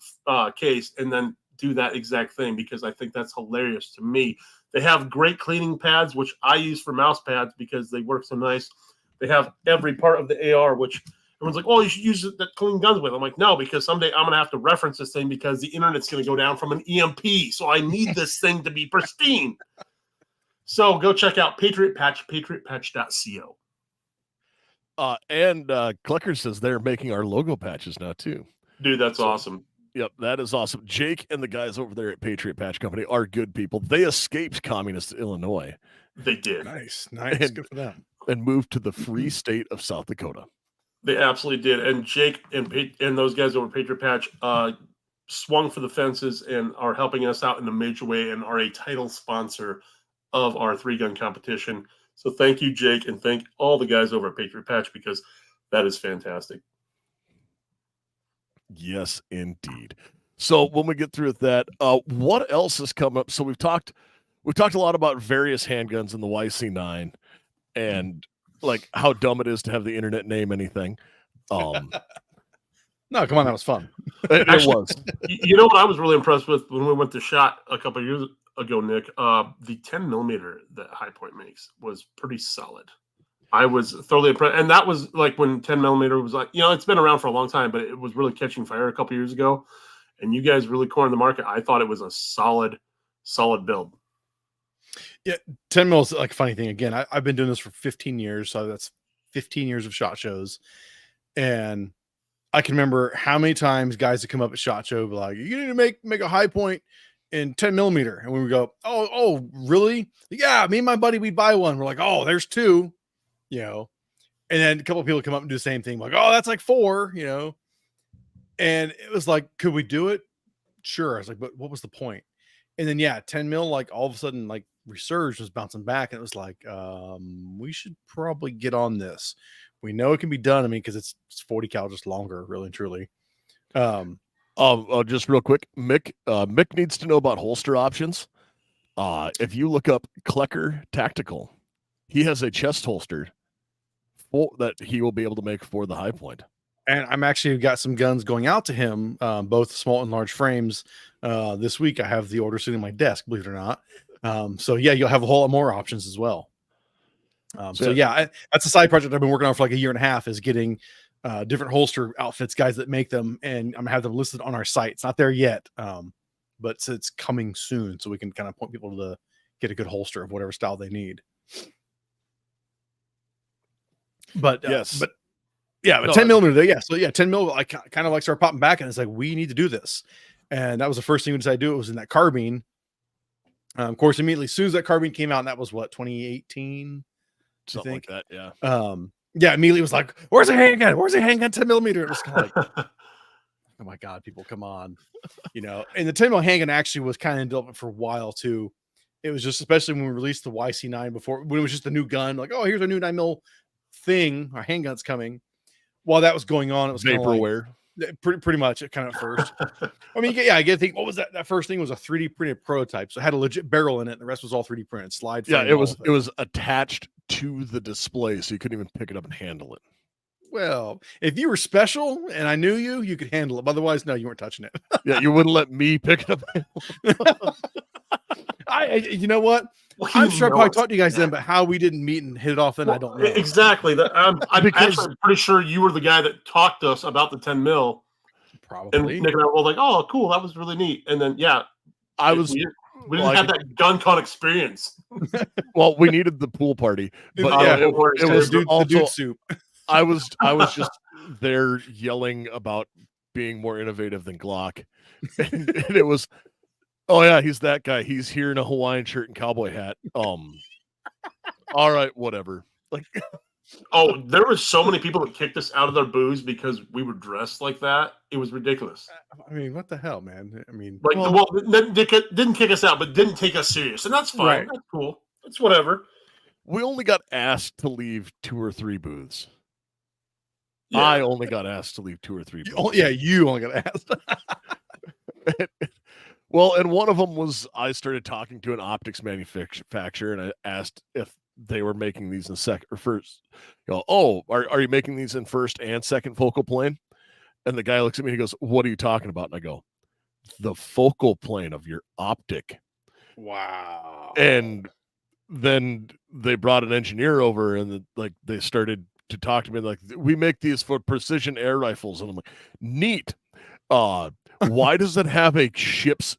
Speaker 3: case and then do that exact thing because I think that's hilarious to me. They have great cleaning pads, which I use for mouse pads because they work so nice. They have every part of the AR, which everyone's like, oh, you should use it to clean guns with. I'm like, no, because someday I'm going to have to reference this thing because the internet's going to go down from an EMP. So I need this thing to be pristine. So go check out Patriot Patch, patriotpatch.co.
Speaker 1: And Clucker says they're making our logo patches now too.
Speaker 3: Dude, that's awesome.
Speaker 1: Yep, that is awesome. Jake and the guys over there at Patriot Patch Company are good people. They escaped communist Illinois.
Speaker 3: They did.
Speaker 2: Nice.
Speaker 1: And,
Speaker 2: Good for them.
Speaker 1: And moved to the free state of South Dakota.
Speaker 3: They absolutely did. And Jake and those guys over at Patriot Patch swung for the fences and are helping us out in a major way and are a title sponsor of our 3-gun competition. So thank you, Jake, and thank all the guys over at Patriot Patch because that is fantastic.
Speaker 1: Yes, indeed. So when we get through with that, what else has come up? So we've talked a lot about various handguns in the YC9 and like how dumb it is to have the internet name anything.
Speaker 2: No, come on, that was fun.
Speaker 1: It was.
Speaker 3: You know what I was really impressed with when we went to SHOT a couple of years ago, Nick? The 10 millimeter that High Point makes was pretty solid. I was thoroughly impressed. And that was like when 10 millimeter was like, it's been around for a long time, but it was really catching fire a couple of years ago. And you guys really cornered the market. I thought it was a solid build.
Speaker 2: Yeah, 10 mil is like a funny thing. Again, I've been doing this for 15 years, so that's 15 years of SHOT Shows. And I can remember how many times guys would come up at SHOT Show be like, you need to make a High Point in 10 millimeter. And we would go, oh, really? Yeah, me and my buddy, we'd buy one. We're like, oh, there's 2. And then a couple of people come up and do the same thing, like, oh, that's like 4, and it was like, could we do it? Sure. I was like, but what was the point? And then, 10 mil, like all of a sudden, like Resurge was bouncing back, and it was like, we should probably get on this. We know it can be done. I mean, because it's 40 cal, just longer, really and truly.
Speaker 1: Just real quick, Mick needs to know about holster options. If you look up Klecker Tactical, he has a chest holster that he will be able to make for the High Point.
Speaker 2: And I'm actually got some guns going out to him, both small and large frames. This week, I have the order sitting on my desk, believe it or not. So you'll have a whole lot more options as well. That's a side project I've been working on for like a year and a half, is getting different holster outfits, guys that make them, and I'm gonna have them listed on our site. It's not there yet, but it's coming soon, so we can kind of point people to get a good holster of whatever style they need. But 10 millimeter, so 10 mil, I kind of like start popping back, and it's like, we need to do this. And that was the first thing we decided to do. It was in that carbine. Of course, immediately as soon as that carbine came out, and that was what, 2018,
Speaker 1: something like that. Yeah.
Speaker 2: Immediately it was like, where's the handgun? Where's the handgun 10 millimeter? It was kind of like, oh my God, people, come on. And the 10 mil handgun actually was kind of in development for a while too. It was just, especially when we released the YC9 before, when it was just a new gun, like, oh, here's a new 9 mil thing, our handgun's coming. While that was going on, it was
Speaker 1: vaporware.
Speaker 2: Pretty much kind of first. I mean, I get to think, what was that? That first thing was a 3D printed prototype. So it had a legit barrel in it. And the rest was all 3D printed. Slide.
Speaker 1: Yeah, it was attached to the display, so you couldn't even pick it up and handle it.
Speaker 2: Well, if you were special and I knew you, you could handle it. Otherwise, no, you weren't touching it.
Speaker 1: Yeah, you wouldn't let me pick it up.
Speaker 2: You know what? I'm sure I probably talked to you guys then, but how we didn't meet and hit it off then, I don't know.
Speaker 3: Exactly. I'm actually pretty sure you were the guy that talked to us about the 10 mil.
Speaker 2: Probably.
Speaker 3: And Nick and I were like, oh, cool, that was really neat. And then, we didn't have that gun con experience.
Speaker 1: Well, we needed the pool party, but it was the dude soup. I was just there yelling about being more innovative than Glock, and it was, oh yeah, he's that guy. He's here in a Hawaiian shirt and cowboy hat. All right, whatever. Like,
Speaker 3: Oh, there were so many people that kicked us out of their booths because we were dressed like that. It was ridiculous.
Speaker 2: I mean, what the hell, man? I mean,
Speaker 3: Like, well, they didn't kick us out, but didn't take us serious, and that's fine.
Speaker 2: Right.
Speaker 3: That's cool. It's whatever.
Speaker 1: we only got asked to leave 2 or 3 booths.
Speaker 3: Yeah.
Speaker 1: I only got asked to leave 2 or 3 booths.
Speaker 2: You only got asked.
Speaker 1: Well, and one of them was I started talking to an optics manufacturer, and I asked if they were making these in second or first. Are you making these in first and second focal plane? And the guy looks at me and he goes, "What are you talking about?" And I go, "The focal plane of your optic."
Speaker 2: Wow.
Speaker 1: And then they brought an engineer over, and they started to talk to me like, "We make these for precision air rifles," and I'm like, "Neat. Why does it have a ship's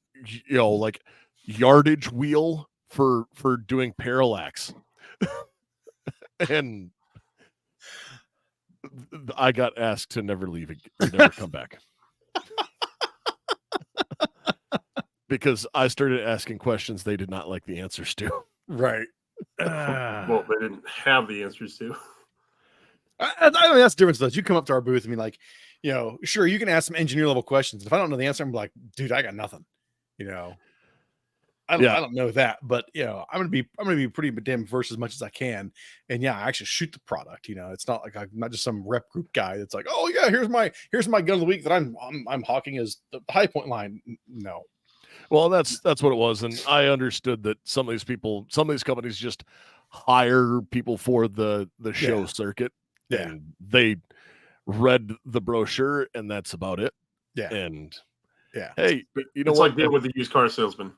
Speaker 1: like yardage wheel for doing parallax?" And I got asked to never leave or never come back. Because I started asking questions they did not like the answers to.
Speaker 2: Right.
Speaker 3: Well, they didn't have the answers to.
Speaker 2: I mean, that's the difference, though. You come up to our booth and be like, sure, you can ask some engineer level questions. If I don't know the answer, I'm like, dude, I got nothing. I don't know that, but I'm gonna be pretty damn versed as much as I can. And yeah, I actually shoot the product. It's not like I'm not just some rep group guy that's like, oh yeah, here's my gun of the week that I'm hawking as the high point line. No.
Speaker 1: Well, that's what it was, and I understood that some of these companies just hire people for the show circuit.
Speaker 2: Yeah.
Speaker 1: And they read the brochure, and that's about it.
Speaker 2: Yeah.
Speaker 1: And
Speaker 2: yeah,
Speaker 1: hey,
Speaker 3: it's what? Like dealing with the used car salesman.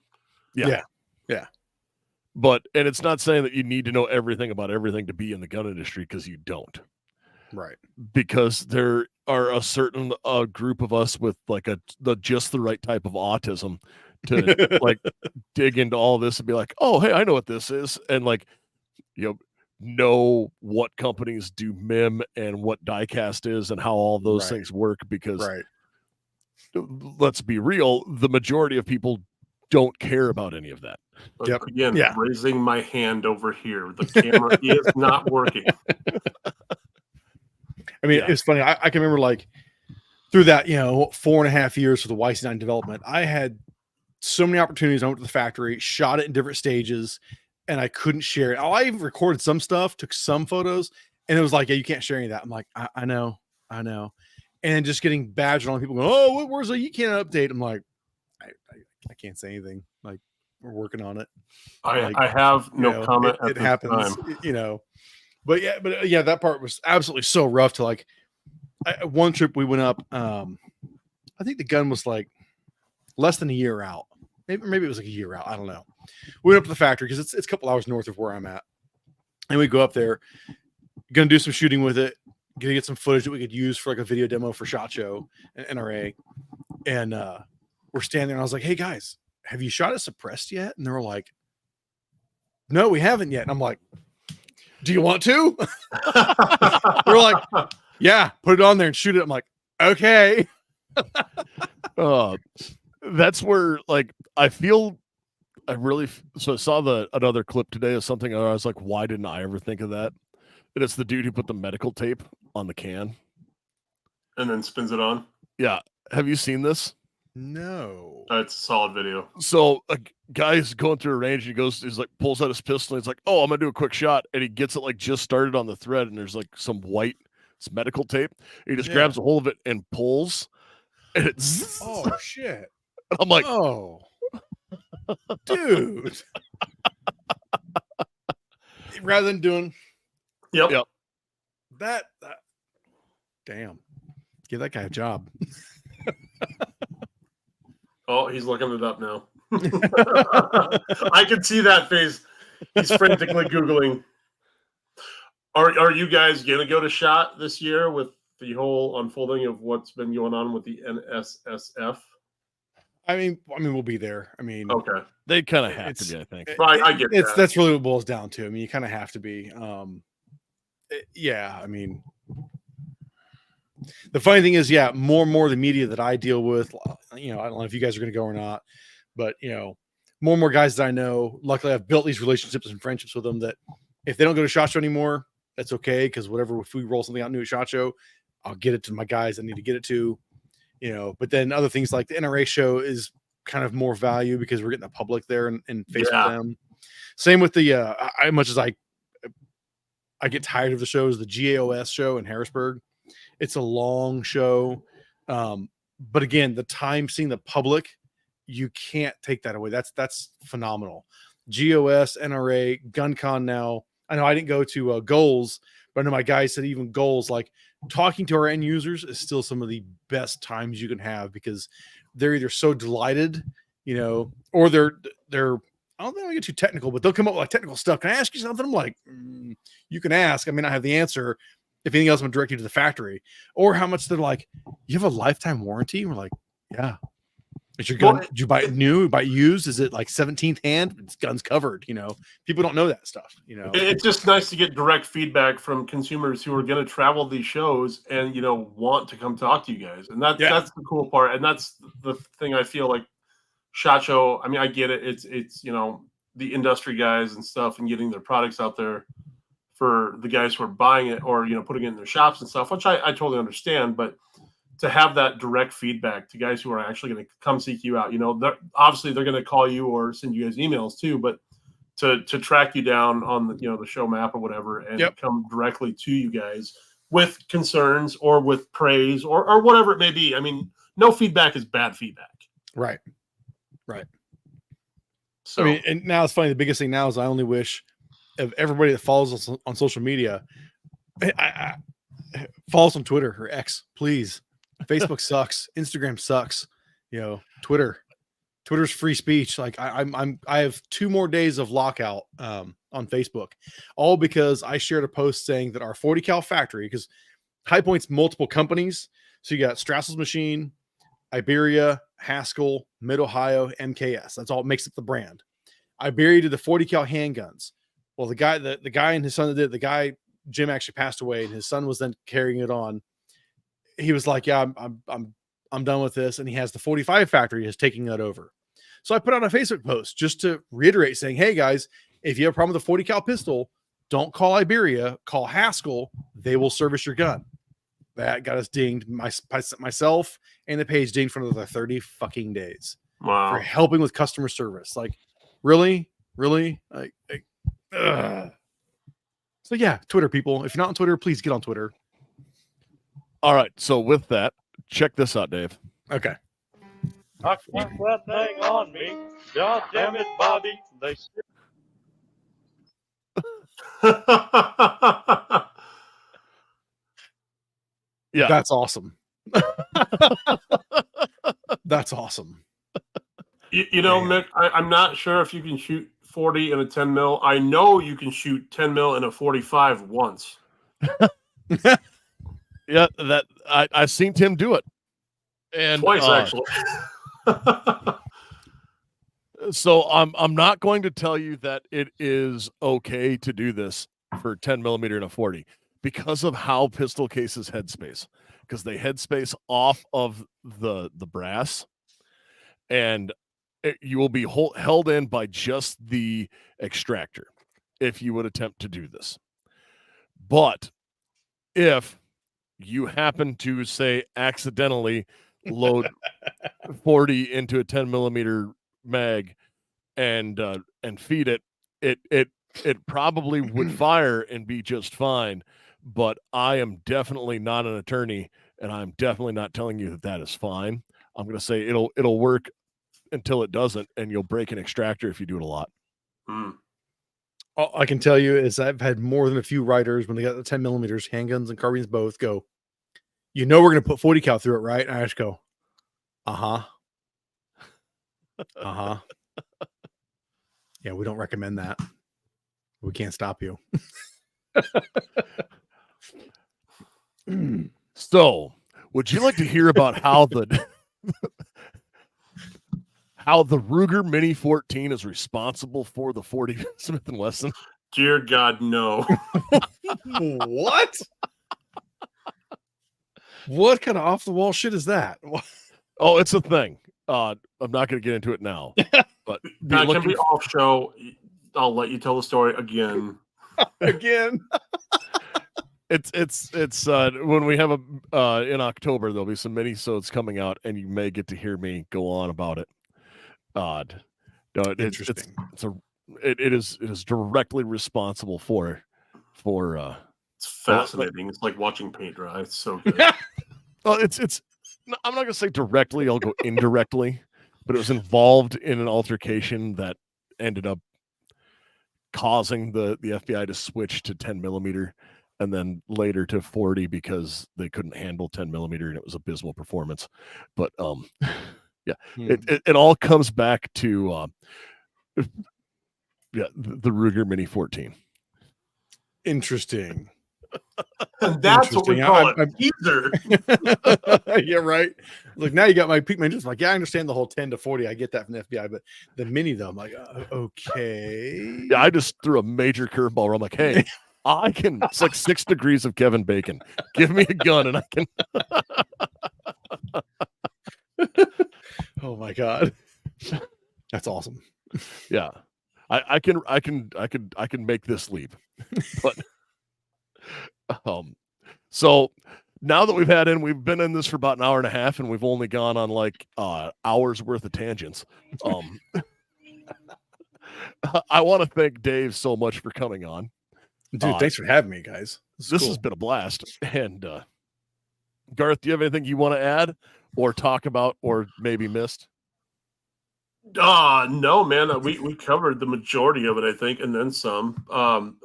Speaker 2: Yeah.
Speaker 1: But it's not saying that you need to know everything about everything to be in the gun industry, because you don't.
Speaker 2: Right.
Speaker 1: Because there are a certain group of us with like just the right type of autism to like dig into all this and be like, oh, hey, I know what this is. And like, know what companies do MIM and what diecast is and how all those things work. Because let's be real, the majority of people don't care about any of that.
Speaker 3: But again, raising my hand over here. The camera is not working.
Speaker 2: I mean, it's funny. I can remember like through that, 4.5 years for the YC9 development, I had so many opportunities. I went to the factory, shot it in different stages, and I couldn't share it. I even recorded some stuff, took some photos, and it was like, yeah, you can't share any of that. I'm like, I know. And just getting badged on people going, oh, where's you can't update. I'm like, I can't say anything. Like, we're working on it.
Speaker 3: I have no comment.
Speaker 2: It happens, But yeah, that part was absolutely so rough. To like, one trip we went up. I think the gun was like less than a year out. Maybe it was like a year out. I don't know. We went up to the factory because it's a couple hours north of where I'm at, and we go up there. Gonna do some shooting with it. Gonna get some footage that we could use for like a video demo for SHOT Show and NRA. And we're standing there, and I was like, "Hey guys, have you shot it suppressed yet?" And they were like, "No, we haven't yet." And I'm like, "Do you want to?" They're like, "Yeah, put it on there and shoot it." I'm like, "Okay."
Speaker 1: That's where like I saw another clip today of something. I was like, why didn't I ever think of that? And it's the dude who put the medical tape on the can
Speaker 3: and then spins it on.
Speaker 1: Yeah, have you seen this?
Speaker 2: No.
Speaker 3: It's a solid video.
Speaker 1: So a guy's going through a range, and he's like, pulls out his pistol, and he's like, oh, I'm gonna do a quick shot, and he gets it like just started on the thread, and there's like some white medical tape. He just grabs a hold of it and pulls, and it's
Speaker 2: oh shit.
Speaker 1: I'm like,
Speaker 2: oh dude. Rather than doing
Speaker 3: Yep.
Speaker 2: That damn. Give that guy a job.
Speaker 3: Oh, he's looking it up now. I can see that face. He's frantically Googling. Are you guys gonna go to SHOT this year with the whole unfolding of what's been going on with the NSSF?
Speaker 2: I mean, we'll be there. I mean,
Speaker 3: okay.
Speaker 1: They kind of have to be, I think.
Speaker 3: I get that.
Speaker 2: That's really what it boils down to. I mean, you kind of have to be. Yeah, I mean, the funny thing is, more and more of the media that I deal with, I don't know if you guys are going to go or not, but more and more guys that I know, luckily I've built these relationships and friendships with them that if they don't go to SHOT Show anymore, That's okay, because whatever, if we roll something out new at SHOT Show, I'll get it to my guys I need to get it to, But then other things like the NRA show is kind of more value because we're getting the public there and face with them. Same with the as much as I get tired of the shows, the GAOS show in Harrisburg. It's a long show. But again, the time seeing the public, you can't take that away. That's phenomenal. GOS, NRA, GunCon now. I know I didn't go to Goals, but I know my guys said even Goals, like talking to our end users is still some of the best times you can have because they're either so delighted, or they're I don't think I get too technical, but they'll come up with like technical stuff. Can I ask you something? I'm like, you can ask. I may not have the answer. If anything else, I'm going to direct you to the factory. Or how much they're like, you have a lifetime warranty? We're like, yeah. Is your gun, did you buy it new, buy it used? Is it like 17th hand? It's gun's covered, People don't know that stuff,
Speaker 3: It's just nice to get direct feedback from consumers who are going to travel these shows and, want to come talk to you guys. And that's the cool part. And that's the thing I feel like SHOT Show. I mean, I get it. It's the industry guys and stuff and getting their products out there for the guys who are buying it or, putting it in their shops and stuff, which I totally understand. But to have that direct feedback to guys who are actually going to come seek you out, obviously they're going to call you or send you guys emails too, but to track you down on the, the show map or whatever and come directly to you guys with concerns or with praise or whatever it may be. I mean, no feedback is bad feedback.
Speaker 2: Right.
Speaker 3: So,
Speaker 2: I mean, and now it's funny. The biggest thing now is I only wish of everybody that follows us on social media, I follow us on Twitter or X, please. Facebook sucks. Instagram sucks. Twitter's free speech. Like I have 2 more days of lockout on Facebook, all because I shared a post saying that our 40 cal factory, because High Point's multiple companies. So you got Strassel's Machine, Iberia, Haskell, Mid Ohio, MKS. That's all it makes up the brand. Iberia did the 40 cal handguns. Well, the guy and his son that did, the guy Jim actually passed away, and his son was then carrying it on. He was like, "Yeah, I'm done with this," and he has the 45 factory is taking that over. So I put out a Facebook post just to reiterate, saying, "Hey guys, if you have a problem with a 40 cal pistol, don't call Iberia, call Haskell. They will service your gun." That got us dinged, myself and the page dinged for another 30 fucking days.
Speaker 3: Wow.
Speaker 2: For helping with customer service. Like, really? So yeah, Twitter people. If you're not on Twitter, please get on Twitter.
Speaker 1: All right. So with that, check this out, Dave.
Speaker 2: Okay.
Speaker 4: I can't that thing on me. God damn it, Bobby. They
Speaker 1: Yeah.
Speaker 2: That's awesome. That's awesome.
Speaker 3: Mick, I'm not sure if you can shoot 40 in a 10 mil. I know you can shoot 10 mil in a 45 once.
Speaker 1: Yeah, that I've seen Tim do it. And
Speaker 3: twice actually.
Speaker 1: So I'm not going to tell you that it is okay to do this for 10 millimeter and a 40 because of how pistol cases headspace, because they headspace off of the brass, and you will be held in by just the extractor if you would attempt to do this. But if you happen to, say, accidentally load 40 into a 10 millimeter mag and feed it probably would fire and be just fine. But I am definitely not an attorney, and I'm definitely not telling you that is fine. I'm going to say it'll work until it doesn't, and you'll break an extractor if you do it a lot.
Speaker 2: All I can tell you is I've had more than a few writers when they got the 10 millimeters, handguns and carbines both, go, we're going to put 40 cal through it, right? And I just go, uh-huh. Yeah, we don't recommend that. We can't stop you.
Speaker 1: So, would you like to hear about how the Ruger Mini 14 is responsible for the 40 Smith & Wesson?
Speaker 3: Dear God, no.
Speaker 2: What? What kind of off the wall shit is that?
Speaker 1: Oh, it's a thing. I'm not going to get into it now, but
Speaker 3: that can be off show. I'll let you tell the story again.
Speaker 1: It's when we have a in October, there'll be some mini-sodes coming out, and you may get to hear me go on about it. Odd. No,
Speaker 2: Interesting.
Speaker 1: it is directly responsible for
Speaker 3: It's
Speaker 1: well,
Speaker 3: fascinating. It's like watching paint dry. It's so good.
Speaker 1: it's I'm not gonna say directly, I'll go indirectly, but it was involved in an altercation that ended up causing the FBI to switch to 10 millimeter and then later to 40 because they couldn't handle 10 millimeter and it was abysmal performance. But yeah, it all comes back to the Ruger Mini 14.
Speaker 2: Interesting.
Speaker 3: And that's what we call a teaser.
Speaker 2: Yeah, right. Look, now you got my peak interest. Like, yeah, I understand the whole 10 to 40. I get that from the FBI, but the mini though, I'm like, okay.
Speaker 1: Yeah, I just threw a major curveball where I'm like, hey, I can. It's like 6 degrees of Kevin Bacon. Give me a gun and I can.
Speaker 2: Oh my god, that's awesome.
Speaker 1: Yeah, I can make this leap, but so now that we've been in this for about an hour and a half, and we've only gone on like hours worth of tangents. I want to thank Dave so much for coming on.
Speaker 2: Dude, thanks for having me, guys.
Speaker 1: This has been a blast. And Garth, do you have anything you want to add or talk about or maybe missed?
Speaker 3: No, man. We covered the majority of it, I think, and then some.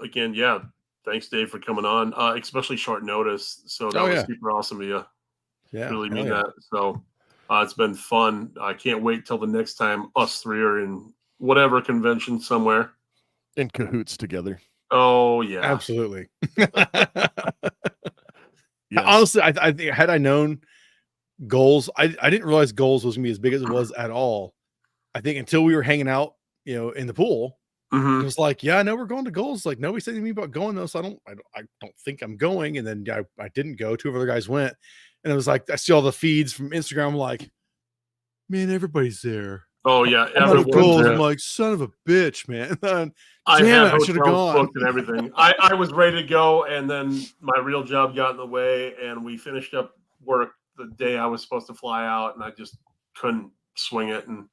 Speaker 3: Again, yeah. Thanks, Dave, for coming on, especially short notice. So that was super awesome of you.
Speaker 2: Yeah,
Speaker 3: really mean that. So it's been fun. I can't wait till the next time us three are in whatever convention somewhere.
Speaker 1: In cahoots together.
Speaker 3: Oh, yeah.
Speaker 2: Absolutely.
Speaker 1: Yes.
Speaker 2: Honestly, I think had I known goals, I didn't realize goals was going to be as big as it was at all. I think until we were hanging out, in the pool, it was like, yeah, I know we're going to goals. Like nobody said anything about going though, so I don't think I'm going. And then I didn't go. 2 other guys went, and it was like I see all the feeds from Instagram. I'm like, man, everybody's there.
Speaker 3: Oh yeah,
Speaker 2: goals. I'm like, son of a bitch, man.
Speaker 3: I
Speaker 2: should have gone.
Speaker 3: Booked and everything. I was ready to go, and then my real job got in the way, and we finished up work the day I was supposed to fly out, and I just couldn't swing it, and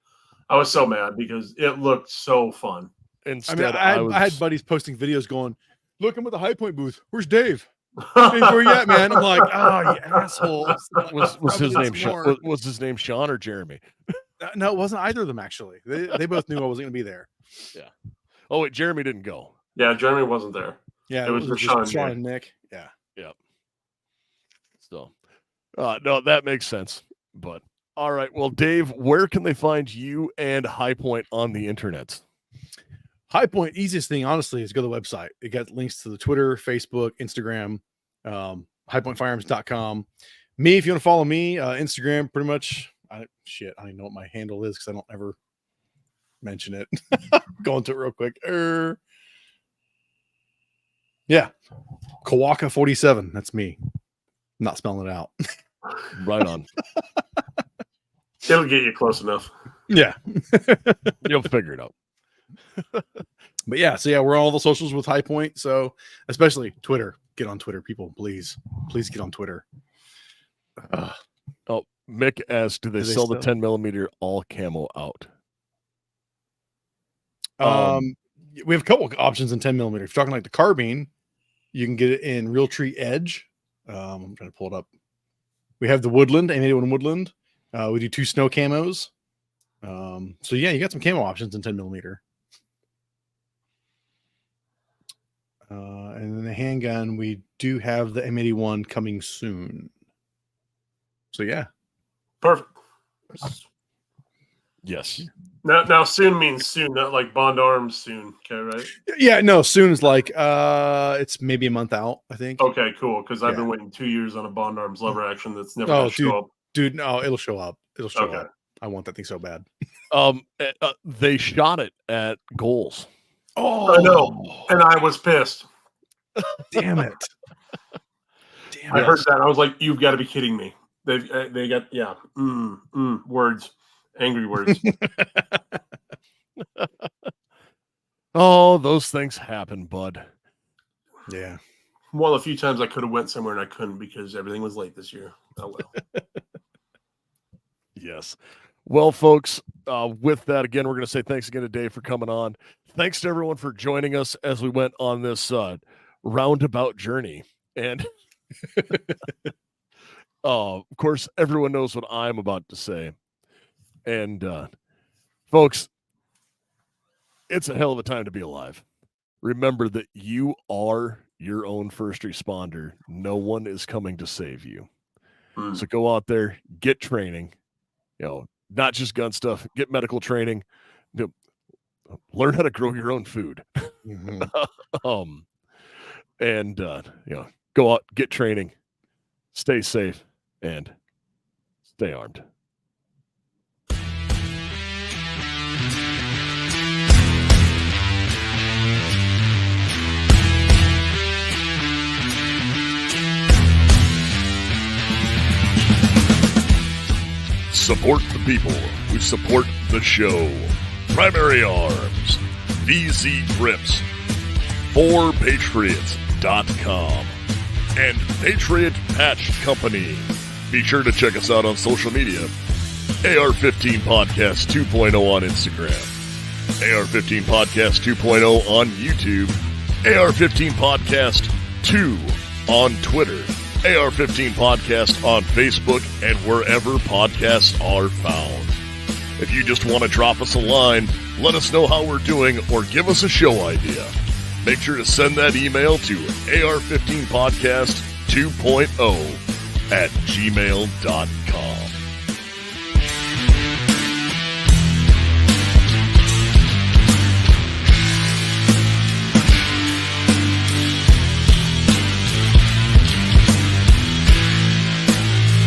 Speaker 3: I was so mad because it looked so fun.
Speaker 1: Instead,
Speaker 2: I had buddies posting videos going, "Look, I'm at the High Point booth. Where's Dave? Dave, where you at, man?" I'm like, "Oh, you asshole."
Speaker 1: Was his name Sean? Was his name Sean or Jeremy?
Speaker 2: No, it wasn't either of them actually. They both knew I wasn't going to be there.
Speaker 1: Yeah. Oh wait, Jeremy didn't go.
Speaker 3: Yeah, Jeremy wasn't there.
Speaker 2: Yeah,
Speaker 3: it was just
Speaker 2: Sean and Nick. Yeah.
Speaker 1: Yep. So, no, that makes sense. But all right, well, Dave, where can they find you and High Point on the internet?
Speaker 2: High Point, easiest thing, honestly, is go to the website. It got links to the Twitter, Facebook, Instagram, highpointfirearms.com. Me, if you want to follow me, Instagram, pretty much. I don't even know what my handle is because I don't ever mention it. Going to it real quick. Yeah. Kawaka47. That's me. I'm not spelling it out.
Speaker 1: Right on.
Speaker 3: It'll get you close enough.
Speaker 2: Yeah.
Speaker 1: You'll figure it out.
Speaker 2: But yeah, so yeah, we're on all the socials with High Point. So especially Twitter. Get on Twitter, people. Please get on Twitter.
Speaker 1: Oh, Mick asked, do they sell the 10 millimeter all camo out?
Speaker 2: We have a couple of options in 10 millimeter. If you're talking like the carbine, you can get it in Realtree Edge. I'm trying to pull it up. We have the Woodland, A81 Woodland. We do 2 snow camos. So yeah, you got some camo options in 10 millimeter. And then the handgun, we do have the M81 coming soon. So yeah.
Speaker 3: Perfect.
Speaker 1: Yes.
Speaker 3: Now soon means soon, not like Bond Arms soon. Okay, right?
Speaker 2: Yeah, no, soon is like it's maybe a month out, I think.
Speaker 3: Okay, cool. Because I've been waiting 2 years on a Bond Arms lever action that's never gonna show up.
Speaker 2: Dude, no, it'll show up. It'll show up. I want that thing so bad.
Speaker 1: They shot it at goals.
Speaker 2: Oh,
Speaker 3: I know, and I was pissed.
Speaker 2: Damn it!
Speaker 3: I heard that. I was like, "You've got to be kidding me!" They got words, angry words.
Speaker 1: Oh, those things happen, bud.
Speaker 2: Yeah.
Speaker 3: One of the few times I could have went somewhere and I couldn't because everything was late this year. Oh well.
Speaker 1: Yes. Well, folks, with that, again, we're going to say thanks again to Dave for coming on. Thanks to everyone for joining us as we went on this roundabout journey. And of course, everyone knows what I'm about to say. And folks, it's a hell of a time to be alive. Remember that you are your own first responder. No one is coming to save you. So go out there, get training, not just gun stuff, get medical training, learn how to grow your own food. And go out, get training, stay safe, and stay armed. Support the people who support the show. Primary Arms, VZ Grips, 4Patriots.com, and Patriot Patch Company. Be sure to check us out on social media. AR-15 Podcast 2.0 on Instagram. AR-15 Podcast 2.0 on YouTube. AR-15 Podcast 2 on Twitter. AR-15 Podcast on Facebook and wherever podcasts are found. If you just want to drop us a line, let us know how we're doing, or give us a show idea, make sure to send that email to AR-15podcast 2.0 @gmail.com.